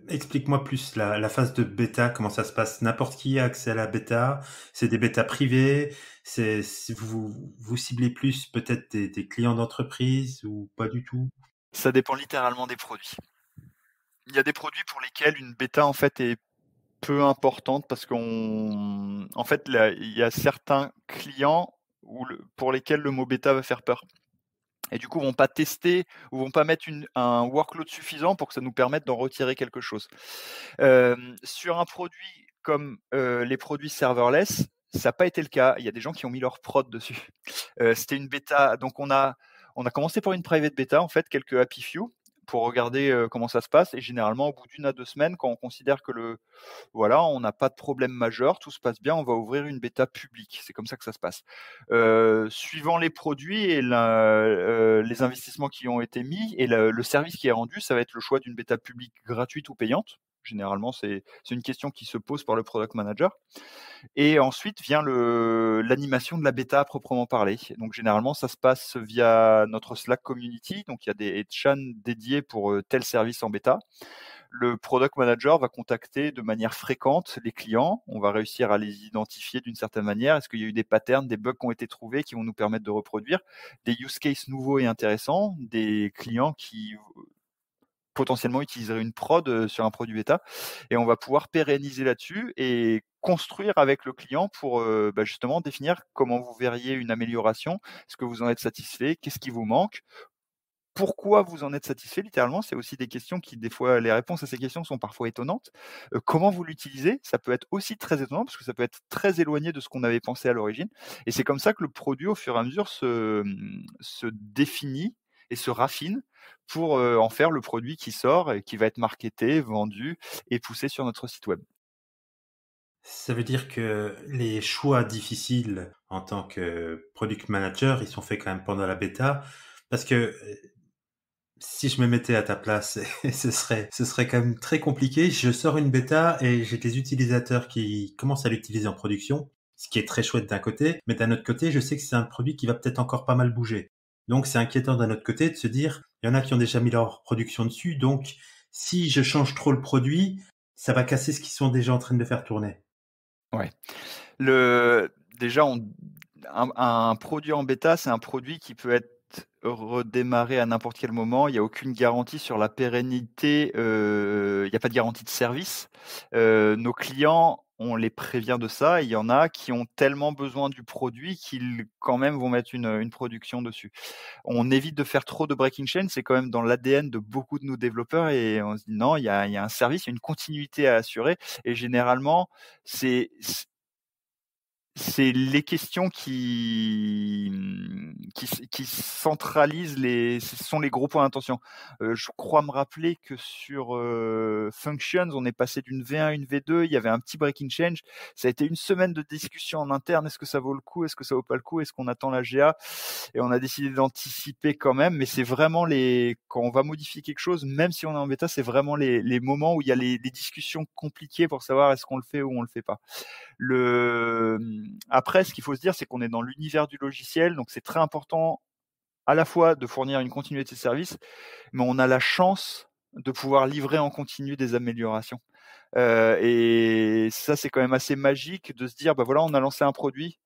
explique-moi plus la phase de bêta, comment ça se passe? N'importe qui a accès à la bêta? C'est des bêtas privées? Vous ciblez plus peut-être des clients d'entreprise ou pas du tout? Ça dépend littéralement des produits. Il y a des produits pour lesquels une bêta en fait est peu importante parce en fait, il y a certains clients pour lesquels le mot bêta va faire peur. Et du coup, vont pas tester ou vont pas mettre un workload suffisant pour que ça nous permette d'en retirer quelque chose. Sur un produit comme les produits serverless, ça n'a pas été le cas. Il y a des gens qui ont mis leur prod dessus. C'était une bêta, donc on a commencé par une private bêta, en fait, quelques happy few pour regarder comment ça se passe. Et généralement, au bout d'1 à 2 semaines, quand on considère que voilà, on n'a pas de problème majeur, tout se passe bien, on va ouvrir une bêta publique. C'est comme ça que ça se passe. Suivant les produits et les investissements qui ont été mis et le service qui est rendu, ça va être le choix d'une bêta publique gratuite ou payante. Généralement, c'est une question qui se pose par le product manager. Et ensuite vient l'animation de la bêta à proprement parler. Donc généralement, ça se passe via notre Slack community. Donc il y a des chans dédiés pour tel service en bêta. Le product manager va contacter de manière fréquente les clients. On va réussir à les identifier d'une certaine manière. Est-ce qu'il y a eu des patterns, des bugs qui ont été trouvés qui vont nous permettre de reproduire des use cases nouveaux et intéressants, des clients qui potentiellement utiliserait une prod sur un produit bêta et on va pouvoir pérenniser là-dessus et construire avec le client pour justement définir comment vous verriez une amélioration. Est-ce que vous en êtes satisfait? Qu'est-ce qui vous manque? Pourquoi vous en êtes satisfait? Littéralement, c'est aussi des questions qui, des fois, les réponses à ces questions sont parfois étonnantes. Comment vous l'utilisez? Ça peut être aussi très étonnant parce que ça peut être très éloigné de ce qu'on avait pensé à l'origine. Et c'est comme ça que le produit, au fur et à mesure, se définit et se raffine pour en faire le produit qui sort et qui va être marketé, vendu et poussé sur notre site web. Ça veut dire que les choix difficiles en tant que product manager, ils sont faits quand même pendant la bêta, parce que si je me mettais à ta place, ce serait quand même très compliqué. Je sors une bêta et j'ai des utilisateurs qui commencent à l'utiliser en production, ce qui est très chouette d'un côté, mais d'un autre côté, je sais que c'est un produit qui va peut-être encore pas mal bouger. Donc c'est inquiétant d'un autre côté de se dire, il y en a qui ont déjà mis leur production dessus, donc si je change trop le produit, ça va casser ce qu'ils sont déjà en train de faire tourner. Ouais. Déjà, un produit en bêta, c'est un produit qui peut être redémarré à n'importe quel moment. Il y a aucune garantie sur la pérennité, il y a pas de garantie de service. Nos clients, on les prévient de ça. Il y en a qui ont tellement besoin du produit qu'ils, quand même, vont mettre une production dessus. On évite de faire trop de breaking chain, c'est quand même dans l'ADN de beaucoup de nos développeurs et on se dit: «Non, il y a un service, il y a une continuité à assurer» et généralement, c'est c'est les questions qui centralisent ce sont les gros points d'attention. Je crois me rappeler que sur, Functions, on est passé d'une V1 à une V2, il y avait un petit breaking change. Ça a été une semaine de discussion en interne. Est-ce que ça vaut le coup? Est-ce que ça vaut pas le coup? Est-ce qu'on attend la GA? Et on a décidé d'anticiper quand même, mais c'est vraiment quand on va modifier quelque chose, même si on est en bêta, c'est vraiment les moments où il y a les discussions compliquées pour savoir est-ce qu'on le fait ou on le fait pas. Après, ce qu'il faut se dire, c'est qu'on est dans l'univers du logiciel, donc c'est très important à la fois de fournir une continuité de service, mais on a la chance de pouvoir livrer en continu des améliorations. Et ça, c'est quand même assez magique de se dire, bah voilà, on a lancé un produit.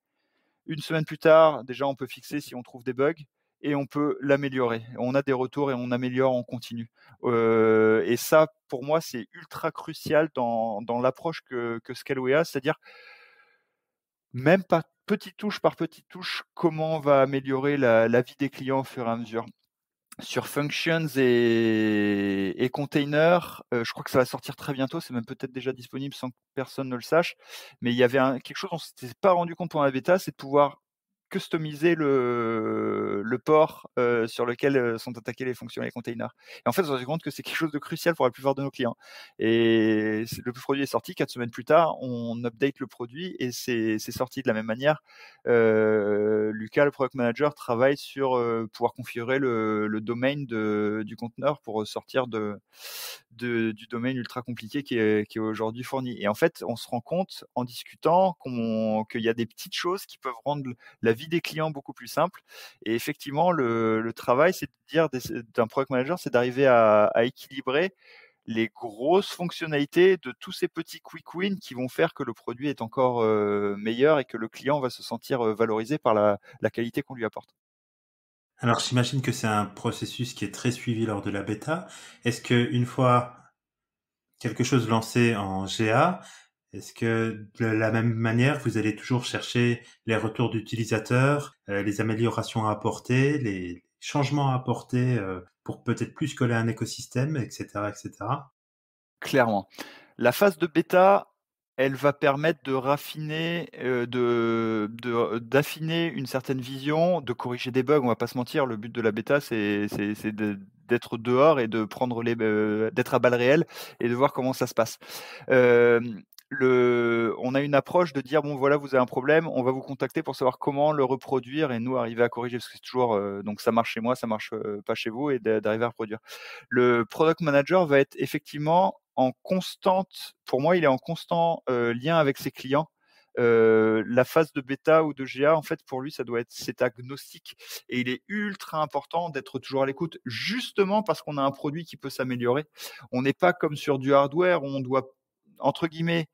Une semaine plus tard, déjà, on peut fixer si on trouve des bugs et on peut l'améliorer. On a des retours et on améliore, on continue. Et ça, pour moi, c'est ultra crucial dans l'approche que Scaleway a, c'est-à-dire même par petite touche par petite touche, comment on va améliorer la vie des clients au fur et à mesure. Sur Functions et Container, je crois que ça va sortir très bientôt, c'est même peut-être déjà disponible sans que personne ne le sache, mais il y avait quelque chose dont on s'était pas rendu compte pendant la bêta, c'est de pouvoir customiser le port, sur lequel, sont attaquées les fonctions et les containers. Et en fait, on s'est rendu compte que c'est quelque chose de crucial pour la plupart de nos clients. Et le produit est sorti, 4 semaines plus tard, on update le produit et c'est sorti de la même manière. Lucas, le product manager, travaille sur pouvoir configurer le domaine du conteneur pour sortir du domaine ultra compliqué qui est aujourd'hui fourni. Et en fait, on se rend compte en discutant qu'il y a des petites choses qui peuvent rendre la vie des clients beaucoup plus simple. Et effectivement, le travail, c'est de dire d'un product manager, c'est d'arriver à équilibrer les grosses fonctionnalités de tous ces petits quick wins qui vont faire que le produit est encore meilleur et que le client va se sentir valorisé par la qualité qu'on lui apporte. Alors, j'imagine que c'est un processus qui est très suivi lors de la bêta. Est-ce que une fois quelque chose lancé en GA, est-ce que de la même manière, vous allez toujours chercher les retours d'utilisateurs, les améliorations à apporter, les changements à apporter pour peut-être plus coller à un écosystème, etc., etc. Clairement. La phase de bêta, elle va permettre de raffiner, d'affiner une certaine vision, de corriger des bugs. On va pas se mentir, le but de la bêta, c'est d'être dehors et de prendre d'être à balles réelles et de voir comment ça se passe. On a une approche de dire bon voilà, vous avez un problème, on va vous contacter pour savoir comment le reproduire et nous arriver à corriger parce que c'est toujours donc ça marche chez moi, ça marche pas chez vous et d'arriver à reproduire. Le product manager va être effectivement pour moi, il est en constant lien avec ses clients. La phase de bêta ou de GA, en fait, pour lui, c'est agnostique et il est ultra important d'être toujours à l'écoute, justement parce qu'on a un produit qui peut s'améliorer. On n'est pas comme sur du hardware où on doit, entre guillemets,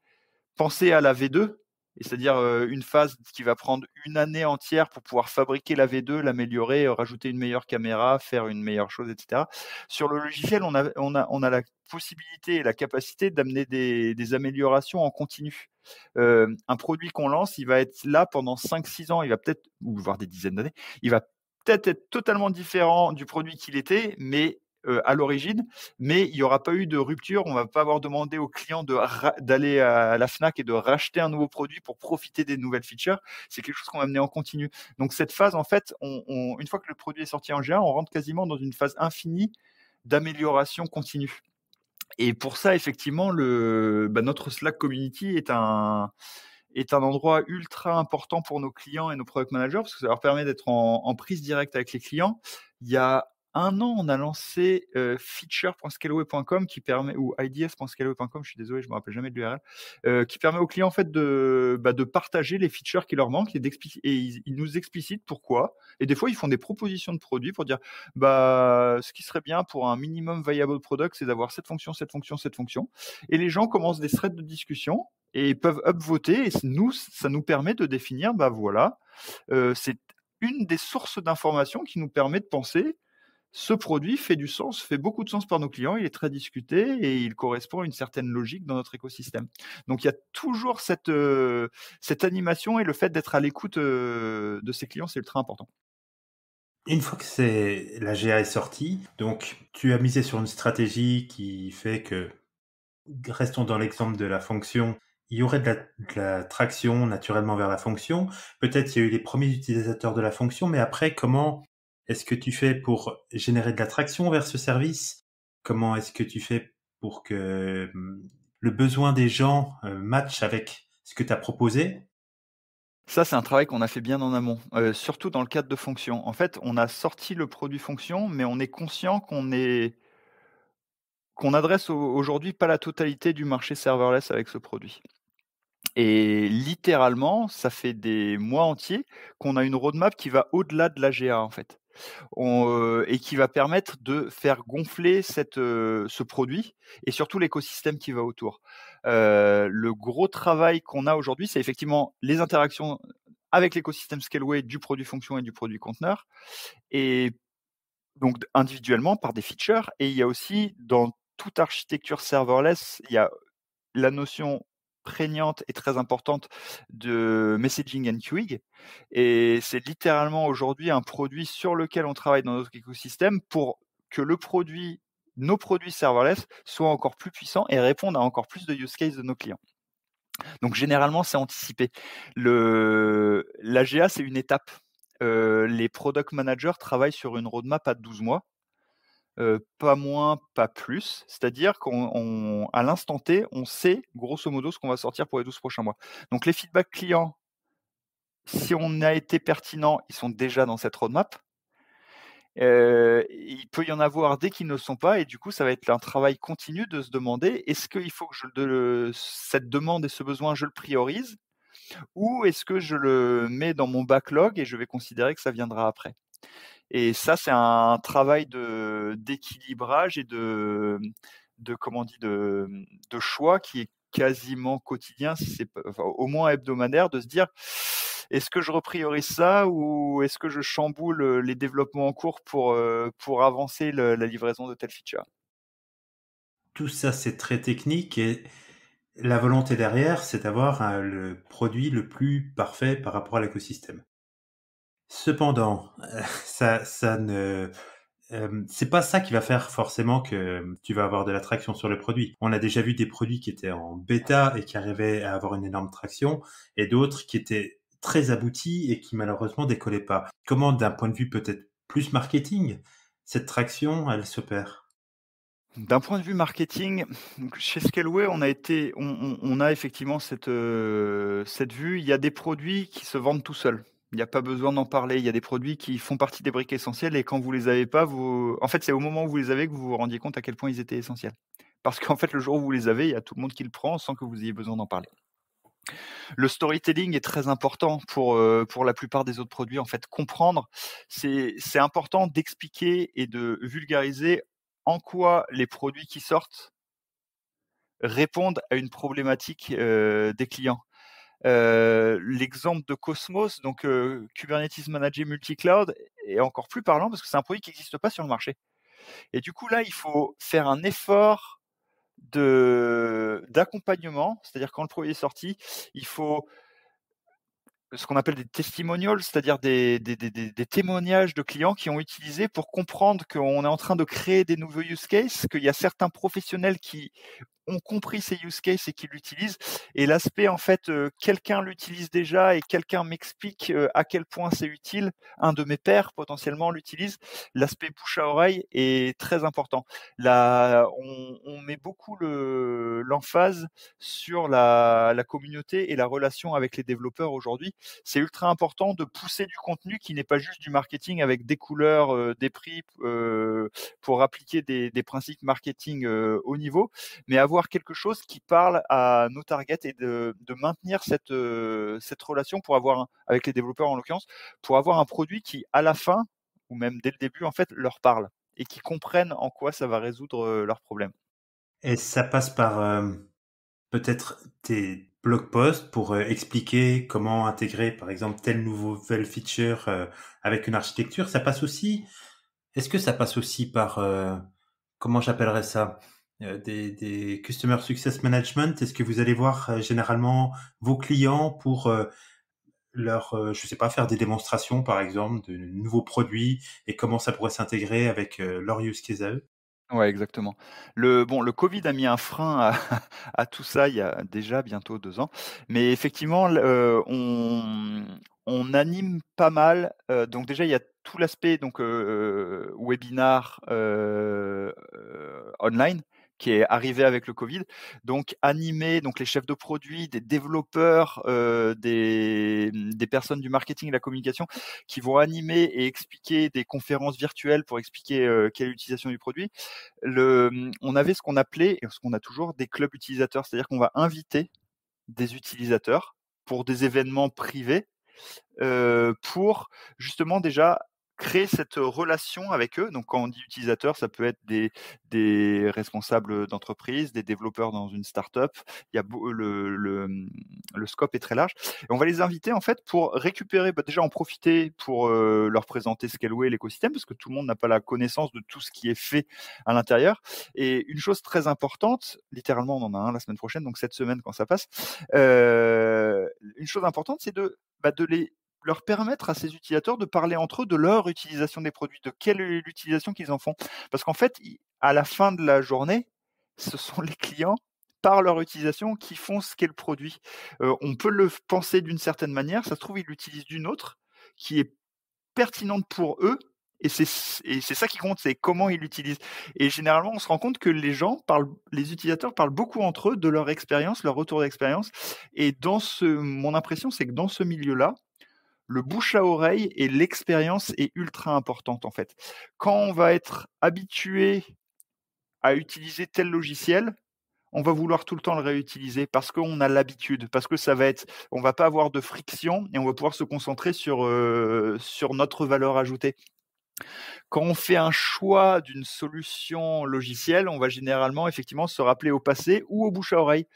penser à la V2, c'est-à-dire une phase qui va prendre une année entière pour pouvoir fabriquer la V2, l'améliorer, rajouter une meilleure caméra, faire une meilleure chose, etc. Sur le logiciel, on a la possibilité et la capacité d'amener des améliorations en continu. Un produit qu'on lance, il va être là pendant 5-6 ans, il va peut-être, ou voire des dizaines d'années, il va peut-être être totalement différent du produit qu'il était, mais à l'origine, mais il n'y aura pas eu de rupture. On ne va pas avoir demandé au client d'aller à la Fnac et de racheter un nouveau produit pour profiter des nouvelles features. C'est quelque chose qu'on va mener en continu. Donc cette phase, en fait, une fois que le produit est sorti en GA, on rentre quasiment dans une phase infinie d'amélioration continue. Et pour ça, effectivement, notre Slack community est un endroit ultra important pour nos clients et nos product managers parce que ça leur permet d'être en prise directe avec les clients. Il y a 1 an, on a lancé feature.scaleway.com qui permet, ou ids.scaleway.com, je suis désolé, je me rappelle jamais de l'URL, qui permet aux clients en fait de partager les features qui leur manquent et ils nous explicitent pourquoi. Et des fois, ils font des propositions de produits pour dire ce qui serait bien pour un minimum viable product, c'est d'avoir cette fonction, cette fonction, cette fonction. Et les gens commencent des threads de discussion et peuvent upvoter et ça nous permet de définir, c'est une des sources d'informations qui nous permet de penser ce produit fait du sens, fait beaucoup de sens par nos clients, il est très discuté et il correspond à une certaine logique dans notre écosystème. Donc il y a toujours cette animation et le fait d'être à l'écoute de ses clients, c'est ultra important. Une fois que la GA est sortie, donc tu as misé sur une stratégie qui fait que, restons dans l'exemple de la fonction, il y aurait de la traction naturellement vers la fonction. Peut-être il y a eu les premiers utilisateurs de la fonction, mais après, comment est-ce que tu fais pour générer de la traction vers ce service? Comment est-ce que tu fais pour que le besoin des gens matche avec ce que tu as proposé? Ça, c'est un travail qu'on a fait bien en amont, surtout dans le cadre de fonction. En fait, on a sorti le produit fonction, mais on est conscient qu'on adresse aujourd'hui pas la totalité du marché serverless avec ce produit. Et littéralement, ça fait des mois entiers qu'on a une roadmap qui va au-delà de la GA, en fait. et qui va permettre de faire gonfler ce produit et surtout l'écosystème qui va autour. Le gros travail qu'on a aujourd'hui, c'est effectivement les interactions avec l'écosystème Scaleway du produit fonction et du produit conteneur, et donc individuellement par des features. Et il y a aussi dans toute architecture serverless, il y a la notion prégnante et très importante de messaging and queuing. Et c'est littéralement aujourd'hui un produit sur lequel on travaille dans notre écosystème pour que nos produits serverless soient encore plus puissants et répondent à encore plus de use cases de nos clients. Donc généralement, c'est anticipé. L'AGA, c'est une étape. Les product managers travaillent sur une roadmap à 12 mois. Pas moins, pas plus. C'est-à-dire qu'à l'instant T, on sait grosso modo ce qu'on va sortir pour les 12 prochains mois. Donc les feedbacks clients, si on a été pertinent, ils sont déjà dans cette roadmap. Il peut y en avoir dès qu'ils ne le sont pas, et du coup, ça va être un travail continu de se demander, est-ce qu'il faut que cette demande et ce besoin, je le priorise, ou est-ce que je le mets dans mon backlog et je vais considérer que ça viendra après? Et ça, c'est un travail d'équilibrage et comment on dit, de choix qui est quasiment quotidien, si c'est enfin, au moins hebdomadaire, de se dire, est-ce que je repriorise ça ou est-ce que je chamboule les développements en cours pour avancer la livraison de telle feature? Tout ça, c'est très technique et la volonté derrière, c'est d'avoir le produit le plus parfait par rapport à l'écosystème. Cependant, ça ne c'est pas ça qui va faire forcément que tu vas avoir de la traction sur le produit. On a déjà vu des produits qui étaient en bêta et qui arrivaient à avoir une énorme traction, et d'autres qui étaient très aboutis et qui malheureusement décollaient pas. Comment, d'un point de vue peut-être plus marketing, cette traction, elle s'opère? D'un point de vue marketing, donc chez Scaleway, on a effectivement cette vue. Il y a des produits qui se vendent tout seuls. Il n'y a pas besoin d'en parler. Il y a des produits qui font partie des briques essentielles, et quand vous les avez pas, en fait, c'est au moment où vous les avez que vous vous rendiez compte à quel point ils étaient essentiels. Parce qu'en fait, le jour où vous les avez, il y a tout le monde qui le prend sans que vous ayez besoin d'en parler. Le storytelling est très important pour la plupart des autres produits. En fait, comprendre, c'est important d'expliquer et de vulgariser en quoi les produits qui sortent répondent à une problématique des clients. L'exemple de Cosmos, donc Kubernetes Managed Multi-Cloud, est encore plus parlant parce que c'est un produit qui n'existe pas sur le marché. Et du coup, là, il faut faire un effort d'accompagnement, c'est-à-dire quand le produit est sorti, il faut ce qu'on appelle des testimonials, c'est-à-dire des témoignages de clients qui ont utilisé pour comprendre qu'on est en train de créer des nouveaux use cases, qu'il y a certains professionnels qui ont compris ces use cases et qui l'utilisent. Et l'aspect, en fait, quelqu'un l'utilise déjà et quelqu'un m'explique à quel point c'est utile. Un de mes pairs, potentiellement, l'utilise. L'aspect bouche à oreille est très important. Là, on met beaucoup l'emphase sur la communauté et la relation avec les développeurs aujourd'hui. C'est ultra important de pousser du contenu qui n'est pas juste du marketing avec des couleurs, des prix, pour appliquer des principes marketing haut niveau, mais avoir quelque chose qui parle à nos targets et de maintenir cette relation avec les développeurs en l'occurrence, pour avoir un produit qui, à la fin, ou même dès le début, en fait, leur parle et qui comprennent en quoi ça va résoudre leurs problèmes. Et ça passe par peut-être tes blog posts pour expliquer comment intégrer, par exemple, telle nouvelle feature avec une architecture. Ça passe aussi. Est-ce que ça passe aussi par comment j'appellerais ça? Des Customer Success Management? Est-ce que vous allez voir généralement vos clients pour je sais pas, faire des démonstrations, par exemple, de nouveaux produits et comment ça pourrait s'intégrer avec leur use case à eux? Ouais, exactement. Le Covid a mis un frein à à tout ça il y a déjà bientôt 2 ans. Mais effectivement, on anime pas mal, donc déjà il y a tout l'aspect donc webinar, online qui est arrivé avec le Covid. Donc animer donc les chefs de produits, des développeurs, des personnes du marketing et de la communication qui vont animer et expliquer des conférences virtuelles pour expliquer, quelle est l'utilisation du produit. On avait ce qu'on appelait, et ce qu'on a toujours, des clubs utilisateurs. C'est-à-dire qu'on va inviter des utilisateurs pour des événements privés, pour justement déjà créer cette relation avec eux. Donc quand on dit utilisateur, ça peut être des responsables d'entreprise, des développeurs dans une startup. Il y a le scope est très large. Et on va les inviter en fait pour récupérer, déjà en profiter pour leur présenter Scaleway, l'écosystème, parce que tout le monde n'a pas la connaissance de tout ce qui est fait à l'intérieur. Et une chose très importante, littéralement on en a un la semaine prochaine, donc cette semaine quand ça passe, une chose importante, c'est de leur permettre à ces utilisateurs de parler entre eux de leur utilisation des produits, de quelle est l'utilisation qu'ils en font. Parce qu'en fait, à la fin de la journée, ce sont les clients, par leur utilisation, qui font ce qu'est le produit. On peut le penser d'une certaine manière, ça se trouve, ils l'utilisent d'une autre, qui est pertinente pour eux, et c'est ça qui compte, c'est comment ils l'utilisent. Et généralement, on se rend compte que les utilisateurs parlent beaucoup entre eux de leur expérience, leur retour d'expérience. Et mon impression, c'est que dans ce milieu-là, le bouche à oreille et l'expérience est ultra importante en fait. Quand on va être habitué à utiliser tel logiciel, on va vouloir tout le temps le réutiliser parce qu'on a l'habitude, parce que on va pas avoir de friction et on va pouvoir se concentrer sur notre valeur ajoutée. Quand on fait un choix d'une solution logicielle, on va généralement effectivement se rappeler au passé ou au bouche à oreille.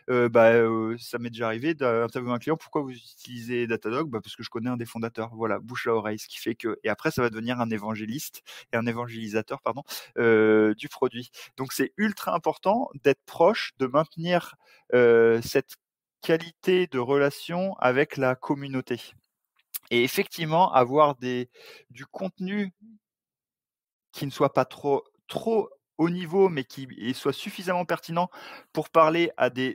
Ça m'est déjà arrivé d'interviewer un client: «Pourquoi vous utilisez Datadog?» «Parce que je connais un des fondateurs». Voilà, bouche à oreille, ce qui fait que, et après ça va devenir un évangéliste et un évangélisateur, pardon, du produit. Donc c'est ultra important d'être proche, de maintenir, cette qualité de relation avec la communauté, et effectivement avoir du contenu qui ne soit pas trop haut niveau, mais qui soit suffisamment pertinent pour parler à des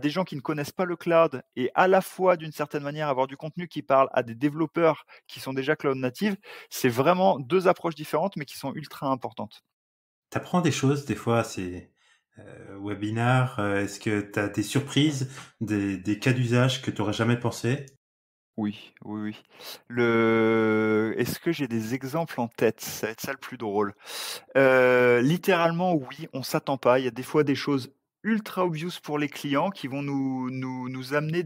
gens qui ne connaissent pas le cloud, et à la fois, d'une certaine manière, avoir du contenu qui parle à des développeurs qui sont déjà cloud native. C'est vraiment 2 approches différentes, mais qui sont ultra importantes. T'apprends des choses des fois à ces webinars. Est-ce que t'as des surprises, des cas d'usage que t'aurais jamais pensé? Oui, oui, oui. Est-ce que j'ai des exemples en tête? Ça va être ça le plus drôle. Littéralement, oui, on s'attend pas. Il y a des fois des choses ultra obvious pour les clients qui vont nous amener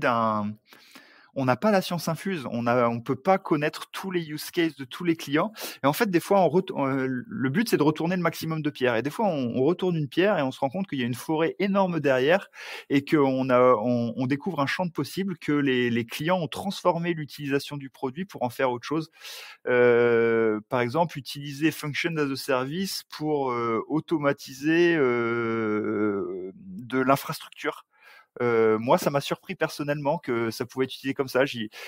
on n'a pas la science infuse, on peut pas connaître tous les use cases de tous les clients, et en fait, des fois, le but, c'est de retourner le maximum de pierres, et des fois, on retourne une pierre et on se rend compte qu'il y a une forêt énorme derrière, et on découvre un champ de possibles, que les clients ont transformé l'utilisation du produit pour en faire autre chose. Par exemple, utiliser Function as a Service pour automatiser de l'infrastructure. Moi, ça m'a surpris personnellement que ça pouvait être utilisé comme ça.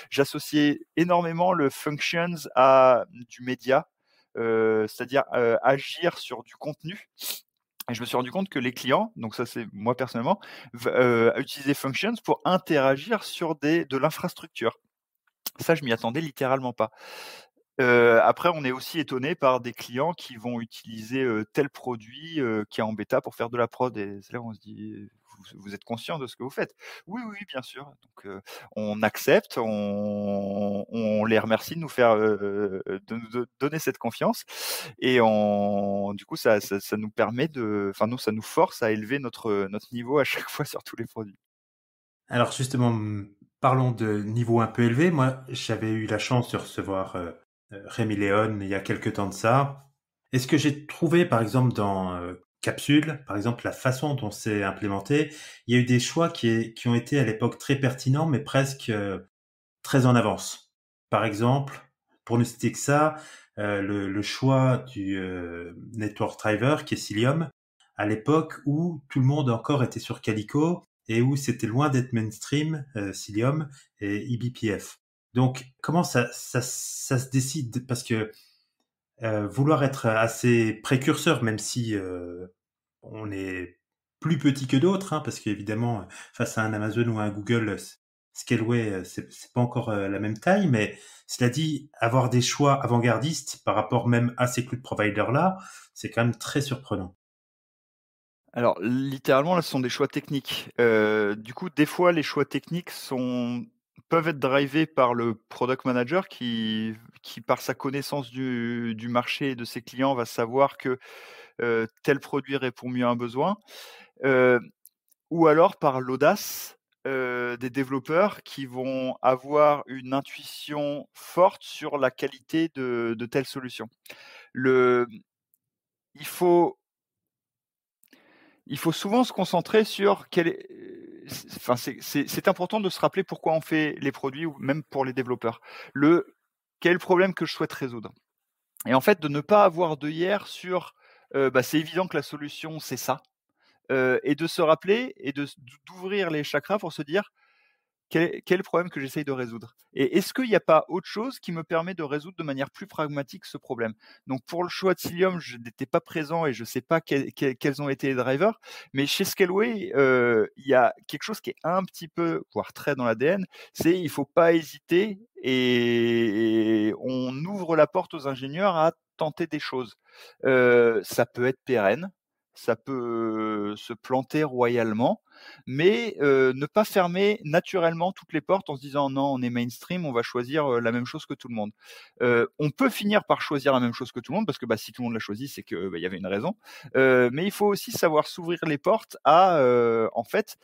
J'associais énormément le functions à du média, c'est-à-dire agir sur du contenu. Et je me suis rendu compte que les clients, donc ça c'est moi personnellement, utilisaient functions pour interagir sur de l'infrastructure. Ça, je m'y attendais littéralement pas. Après, on est aussi étonné par des clients qui vont utiliser tel produit qui est en bêta pour faire de la prod, et c'est là où on se dit: «Vous êtes conscient de ce que vous faites?» «Oui, oui, bien sûr». Donc on accepte, on les remercie de nous faire, de nous donner cette confiance, et du coup, ça nous permet enfin nous, ça nous force à élever notre niveau à chaque fois sur tous les produits. Alors justement, parlons de niveau un peu élevé. Moi, j'avais eu la chance de recevoir Rémi Léon il y a quelque temps de ça. Et ce que j'ai trouvé, par exemple, dans Capsule, par exemple, la façon dont c'est implémenté, il y a eu des choix qui ont été à l'époque très pertinents, mais presque très en avance. Par exemple, pour ne citer que ça, le choix du network driver qui est Cilium, à l'époque où tout le monde encore était sur Calico et où c'était loin d'être mainstream, Cilium et eBPF. Donc, comment ça se décide? Parce que vouloir être assez précurseur, même si on est plus petit que d'autres, hein, parce qu'évidemment, face à un Amazon ou à un Google, Scaleway, c'est pas encore la même taille, mais cela dit, avoir des choix avant-gardistes par rapport même à ces cloud providers-là, c'est quand même très surprenant. Alors, littéralement, là, ce sont des choix techniques. Du coup, des fois, les choix techniques peuvent être drivés par le product manager qui par sa connaissance du marché et de ses clients, va savoir que, tel produit répond mieux à un besoin. Heu, ou alors par l'audace, des développeurs qui vont avoir une intuition forte sur la qualité de telle solution. Le il faut il faut souvent se concentrer sur quel est enfin, c'est important de se rappeler pourquoi on fait les produits ou même pour les développeurs. Quel est le problème que je souhaite résoudre? Et en fait, de ne pas avoir d'œillère sur, c'est évident que la solution, c'est ça, et de se rappeler et d'ouvrir les chakras pour se dire: quel est le problème que j'essaye de résoudre? Et est-ce qu'il n'y a pas autre chose qui me permet de résoudre de manière plus pragmatique ce problème? Donc pour le choix de Cilium, je n'étais pas présent et je ne sais pas quels ont été les drivers, mais chez Scaleway, il y a quelque chose qui est un petit peu, voire très dans l'ADN, c'est il faut pas hésiter et on ouvre la porte aux ingénieurs à tenter des choses. Ça peut être pérenne, ça peut se planter royalement, mais ne pas fermer naturellement toutes les portes en se disant: «Non, on est mainstream, on va choisir, la même chose que tout le monde». On peut finir par choisir la même chose que tout le monde parce que, si tout le monde l'a choisi, c'est que, il y avait une raison. Mais il faut aussi savoir s'ouvrir les portes à, en fait,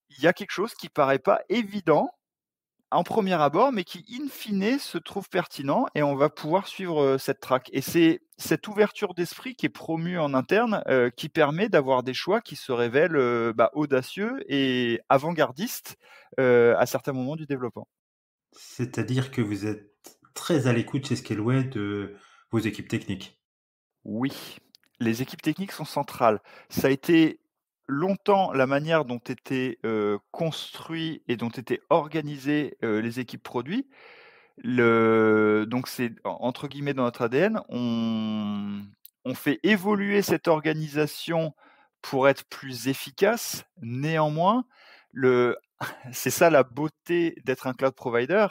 il y a quelque chose qui paraît pas évident en premier abord, mais qui in fine se trouve pertinent et on va pouvoir suivre, cette track et c'est cette ouverture d'esprit qui est promue en interne, qui permet d'avoir des choix qui se révèlent, audacieux et avant-gardistes, à certains moments du développement. C'est-à-dire que vous êtes très à l'écoute chez Scaleway de vos équipes techniques. Oui, les équipes techniques sont centrales. Ça a été longtemps la manière dont étaient, construits et dont étaient organisées, les équipes produits. Donc c'est entre guillemets «dans notre ADN». On fait évoluer cette organisation pour être plus efficace. Néanmoins, le c'est ça la beauté d'être un cloud provider,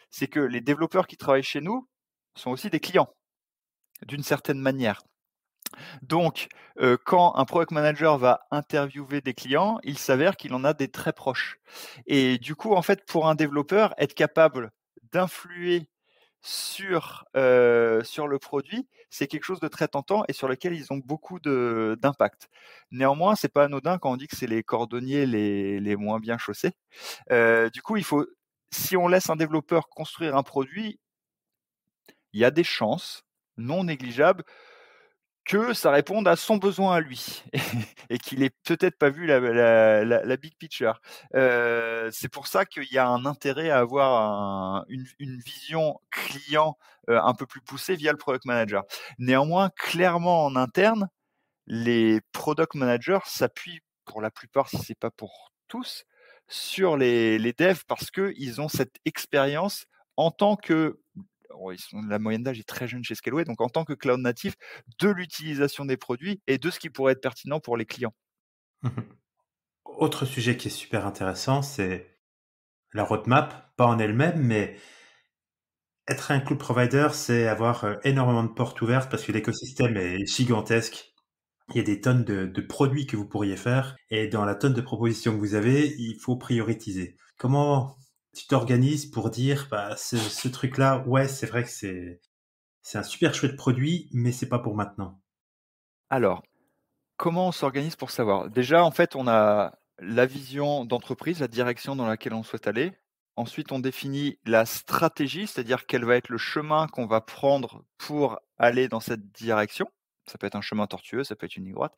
c'est que les développeurs qui travaillent chez nous sont aussi des clients, d'une certaine manière. Donc, quand un product manager va interviewer des clients, il s'avère qu'il en a des très proches et du coup, en fait, pour un développeur, être capable d'influer sur le produit, c'est quelque chose de très tentant et sur lequel ils ont beaucoup d'impact. Néanmoins, c'est pas anodin quand on dit que c'est les cordonniers les moins bien chaussés. Du coup, si on laisse un développeur construire un produit, il y a des chances non négligeables que ça réponde à son besoin à lui et qu'il ait peut-être pas vu la big picture. C'est pour ça qu'il y a un intérêt à avoir une vision client, un peu plus poussée via le product manager. Néanmoins, clairement en interne, les product managers s'appuient pour la plupart, si c'est pas pour tous, sur les devs parce qu'ils ont cette expérience en tant que la moyenne d'âge est très jeune chez Scaleway, donc en tant que cloud natif, de l'utilisation des produits et de ce qui pourrait être pertinent pour les clients. Mhm. Autre sujet qui est super intéressant, c'est la roadmap, pas en elle-même, mais être un cloud provider, c'est avoir énormément de portes ouvertes parce que l'écosystème est gigantesque. Il y a des tonnes de produits que vous pourriez faire et dans la tonne de propositions que vous avez, il faut prioriser. Comment tu t'organises pour dire, ce truc-là, ouais, c'est vrai que c'est un super chouette produit, mais c'est pas pour maintenant. Alors, comment on s'organise pour savoir? Déjà, en fait, on a la vision d'entreprise, la direction dans laquelle on souhaite aller. Ensuite, on définit la stratégie, c'est-à-dire quel va être le chemin qu'on va prendre pour aller dans cette direction. Ça peut être un chemin tortueux, ça peut être une ligne droite.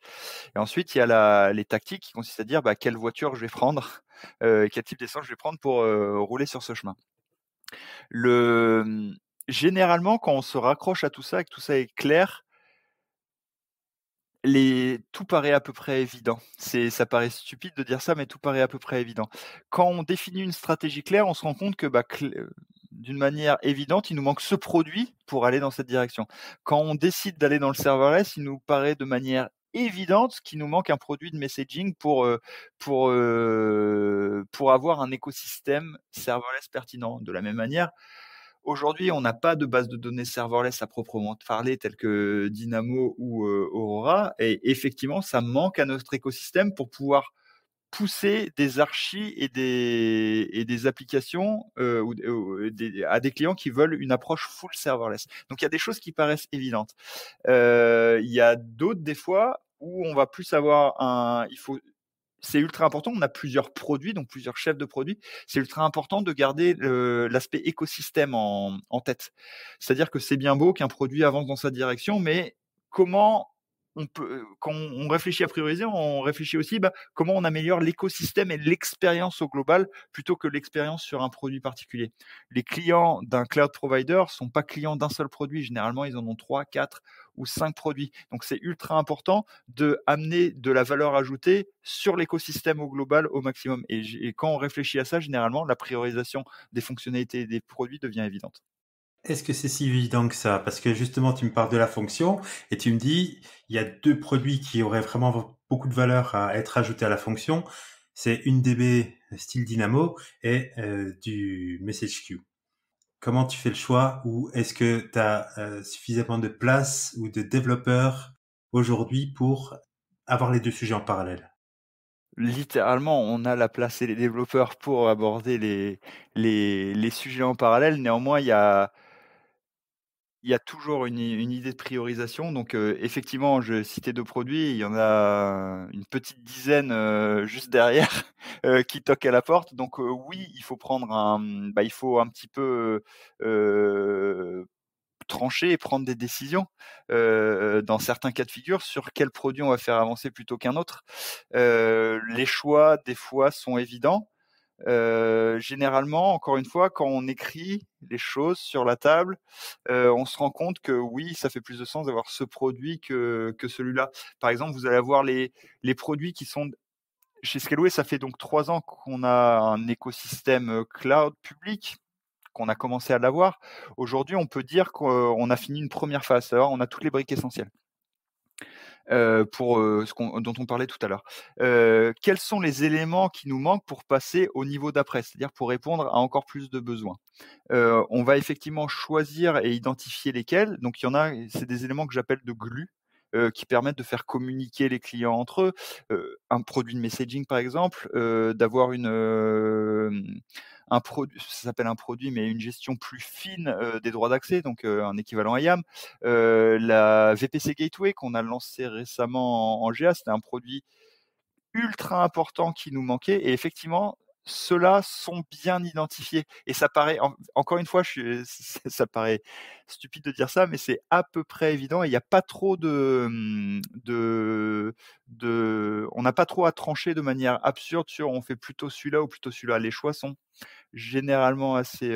Et ensuite, il y a les tactiques qui consistent à dire quelle voiture je vais prendre, quel type d'essence je vais prendre pour rouler sur ce chemin. Généralement, quand on se raccroche à tout ça et que tout ça est clair, tout paraît à peu près évident. Ça paraît stupide de dire ça, mais tout paraît à peu près évident. Quand on définit une stratégie claire, on se rend compte que, d'une manière évidente, il nous manque ce produit pour aller dans cette direction. Quand on décide d'aller dans le serverless, il nous paraît de manière évidente qu'il nous manque un produit de messaging pour avoir un écosystème serverless pertinent. De la même manière, aujourd'hui, on n'a pas de base de données serverless à proprement parler, telle que Dynamo ou Aurora. Et effectivement, ça manque à notre écosystème pour pouvoir pousser des archis et des applications à des clients qui veulent une approche full serverless. Donc, il y a des choses qui paraissent évidentes. Il y a d'autres, des fois, où on va plus avoir il faut c'est ultra important. On a plusieurs produits, donc plusieurs chefs de produits. C'est ultra important de garder l'aspect écosystème en tête. C'est-à-dire que c'est bien beau qu'un produit avance dans sa direction, mais comment on peut, quand on réfléchit à prioriser, on réfléchit aussi comment on améliore l'écosystème et l'expérience au global plutôt que l'expérience sur un produit particulier. Les clients d'un cloud provider sont pas clients d'un seul produit. Généralement, ils en ont 3, 4 ou 5 produits. Donc, c'est ultra important de amener de la valeur ajoutée sur l'écosystème au global au maximum. Et quand on réfléchit à ça, généralement, la priorisation des fonctionnalités et des produits devient évidente. Est-ce que c'est si évident que ça? Parce que justement, tu me parles de la fonction et tu me dis, il y a deux produits qui auraient vraiment beaucoup de valeur à être ajoutés à la fonction. C'est une DB style Dynamo et du Message Queue. Comment tu fais le choix ou est-ce que tu as suffisamment de place ou de développeurs aujourd'hui pour avoir les deux sujets en parallèle? Littéralement, on a la place et les développeurs pour aborder les sujets en parallèle. Néanmoins, il y a toujours une idée de priorisation. Donc, effectivement, je citais 2 produits, il y en a une petite dizaine, juste derrière, qui toquent à la porte. Donc, oui, il faut prendre il faut un petit peu, trancher et prendre des décisions, dans certains cas de figure, sur quel produit on va faire avancer plutôt qu'un autre. Les choix, des fois, sont évidents. Généralement, encore une fois, quand on écrit les choses sur la table, on se rend compte que oui, ça fait plus de sens d'avoir ce produit que celui-là. Par exemple, vous allez avoir les produits qui sont chez Scaleway, ça fait donc 3 ans qu'on a un écosystème, cloud public, qu'on a commencé à l'avoir. Aujourd'hui, on peut dire qu'on a fini une première phase. Alors, on a toutes les briques essentielles. Pour, dont on parlait tout à l'heure. Quels sont les éléments qui nous manquent pour passer au niveau d'après? C'est-à-dire pour répondre à encore plus de besoins. On va effectivement choisir et identifier lesquels. Donc il y en a, c'est des éléments que j'appelle de glue, qui permettent de faire communiquer les clients entre eux. Un produit de messaging par exemple, d'avoir un produit, ça s'appelle un produit, mais une gestion plus fine, des droits d'accès, donc un équivalent IAM. La VPC Gateway qu'on a lancé récemment en GA, c'était un produit ultra important qui nous manquait et effectivement, ceux-là sont bien identifiés et ça paraît encore une fois, ça paraît stupide de dire ça, mais c'est à peu près évident et il y a pas trop de on n'a pas trop à trancher de manière absurde sur on fait plutôt celui-là ou plutôt celui-là. Les choix sont généralement assez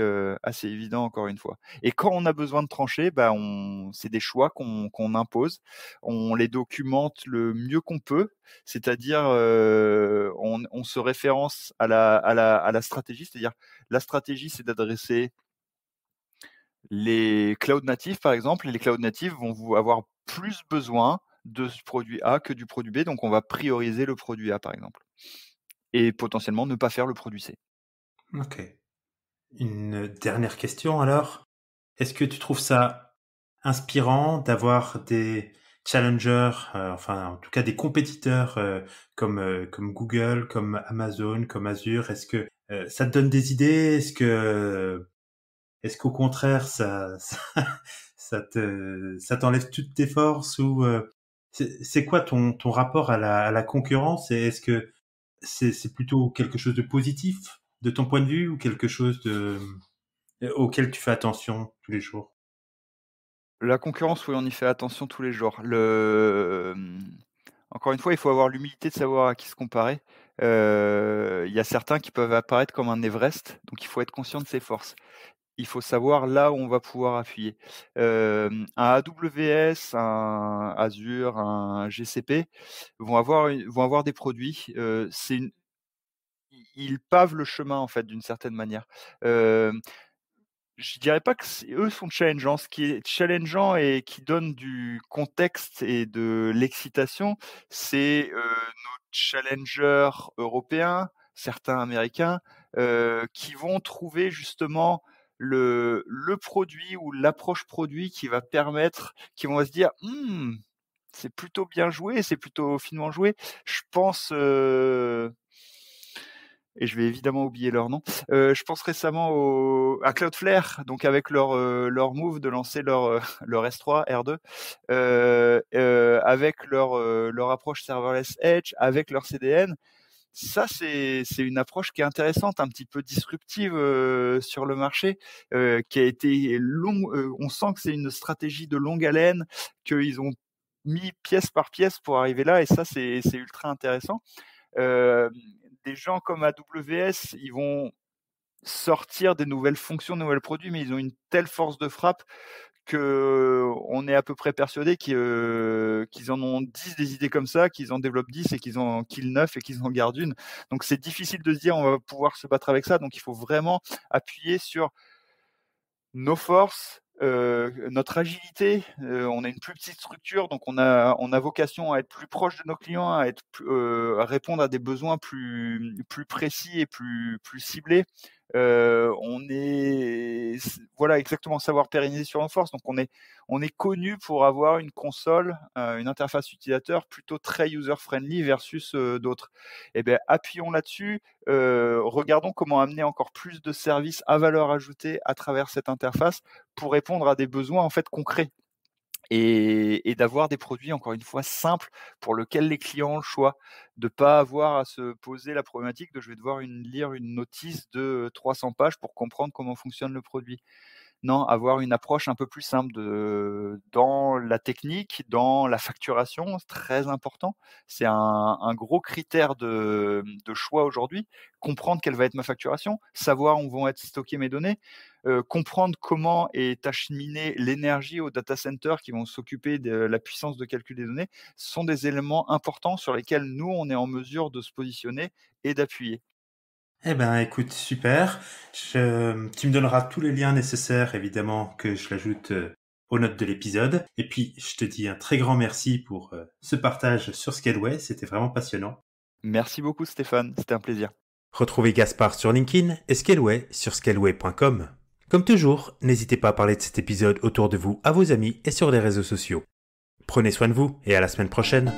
évident encore une fois. Et quand on a besoin de trancher, c'est des choix qu'on impose. On les documente le mieux qu'on peut, c'est-à-dire, on se référence à la stratégie, c'est-à-dire la stratégie, c'est d'adresser les cloud natifs, par exemple, et les cloud natifs vont vous avoir plus besoin de ce produit A que du produit B, donc on va prioriser le produit A, par exemple, et potentiellement ne pas faire le produit C. Ok. Une dernière question alors. Est-ce que tu trouves ça inspirant d'avoir des challengers, enfin en tout cas des compétiteurs comme Google, comme Amazon, comme Azure? Est-ce que ça te donne des idées? Est-ce qu'au contraire ça t'enlève toutes tes forces ou c'est quoi ton rapport à la concurrence et est-ce que c'est plutôt quelque chose de positif de ton point de vue ou quelque chose auquel tu fais attention tous les jours? La concurrence, oui, on y fait attention tous les jours. Encore une fois, il faut avoir l'humilité de savoir à qui se comparer. Il y a certains qui peuvent apparaître comme un Everest, donc il faut être conscient de ses forces. Il faut savoir là où on va pouvoir appuyer. Un AWS, un Azure, un GCP vont avoir des produits, ils pavent le chemin en fait d'une certaine manière. Hem Je dirais pas que eux sont challengeants. Ce qui est challengeant et qui donne du contexte et de l'excitation, c'est, nos challengers européens, certains américains, qui vont trouver justement le produit ou l'approche produit qui vont se dire: «Mmh, c'est plutôt bien joué, c'est plutôt finement joué». Je pense, et je vais évidemment oublier leur nom. Je pense récemment à Cloudflare, donc avec leur move de lancer leur S3, R2, avec leur approche serverless edge, avec leur CDN. Ça, c'est une approche qui est intéressante, un petit peu disruptive sur le marché, qui a été long. On sent que c'est une stratégie de longue haleine, qu'ils ont mis pièce par pièce pour arriver là, et ça, c'est ultra intéressant. Des gens comme AWS, ils vont sortir des nouvelles fonctions, de nouvelles produits, mais ils ont une telle force de frappe qu'on est à peu près persuadé qu'ils en ont 10 des idées comme ça, qu'ils en développent 10 et qu'ils en killent 9 et qu'ils en gardent une. Donc c'est difficile de se dire on va pouvoir se battre avec ça. Donc il faut vraiment appuyer sur nos forces, notre agilité. On a une plus petite structure, donc on a vocation à être plus proche de nos clients, à répondre à des besoins plus précis et plus ciblés. Voilà, exactement, savoir pérenniser sur nos forces. Donc on est connu pour avoir une console, une interface utilisateur plutôt très user-friendly versus d'autres. Eh bien, appuyons là-dessus. Regardons comment amener encore plus de services à valeur ajoutée à travers cette interface pour répondre à des besoins en fait concrets. Et d'avoir des produits, encore une fois, simples pour lesquels les clients ont le choix, de pas avoir à se poser la problématique de je vais devoir lire une notice de 300 pages pour comprendre comment fonctionne le produit. Non, avoir une approche un peu plus simple dans la technique, dans la facturation, c'est très important. C'est un gros critère de choix aujourd'hui. Comprendre quelle va être ma facturation, savoir où vont être stockées mes données, comprendre comment est acheminée l'énergie aux data centers qui vont s'occuper de la puissance de calcul des données, sont des éléments importants sur lesquels nous, on est en mesure de se positionner et d'appuyer. Eh ben, écoute, super. Tu me donneras tous les liens nécessaires, évidemment, que je l'ajoute aux notes de l'épisode. Et puis, je te dis un très grand merci pour ce partage sur Scaleway. C'était vraiment passionnant. Merci beaucoup Stéphane, c'était un plaisir. Retrouvez Gaspard sur LinkedIn et Scaleway sur scaleway.com. Comme toujours, n'hésitez pas à parler de cet épisode autour de vous, à vos amis et sur les réseaux sociaux. Prenez soin de vous et à la semaine prochaine.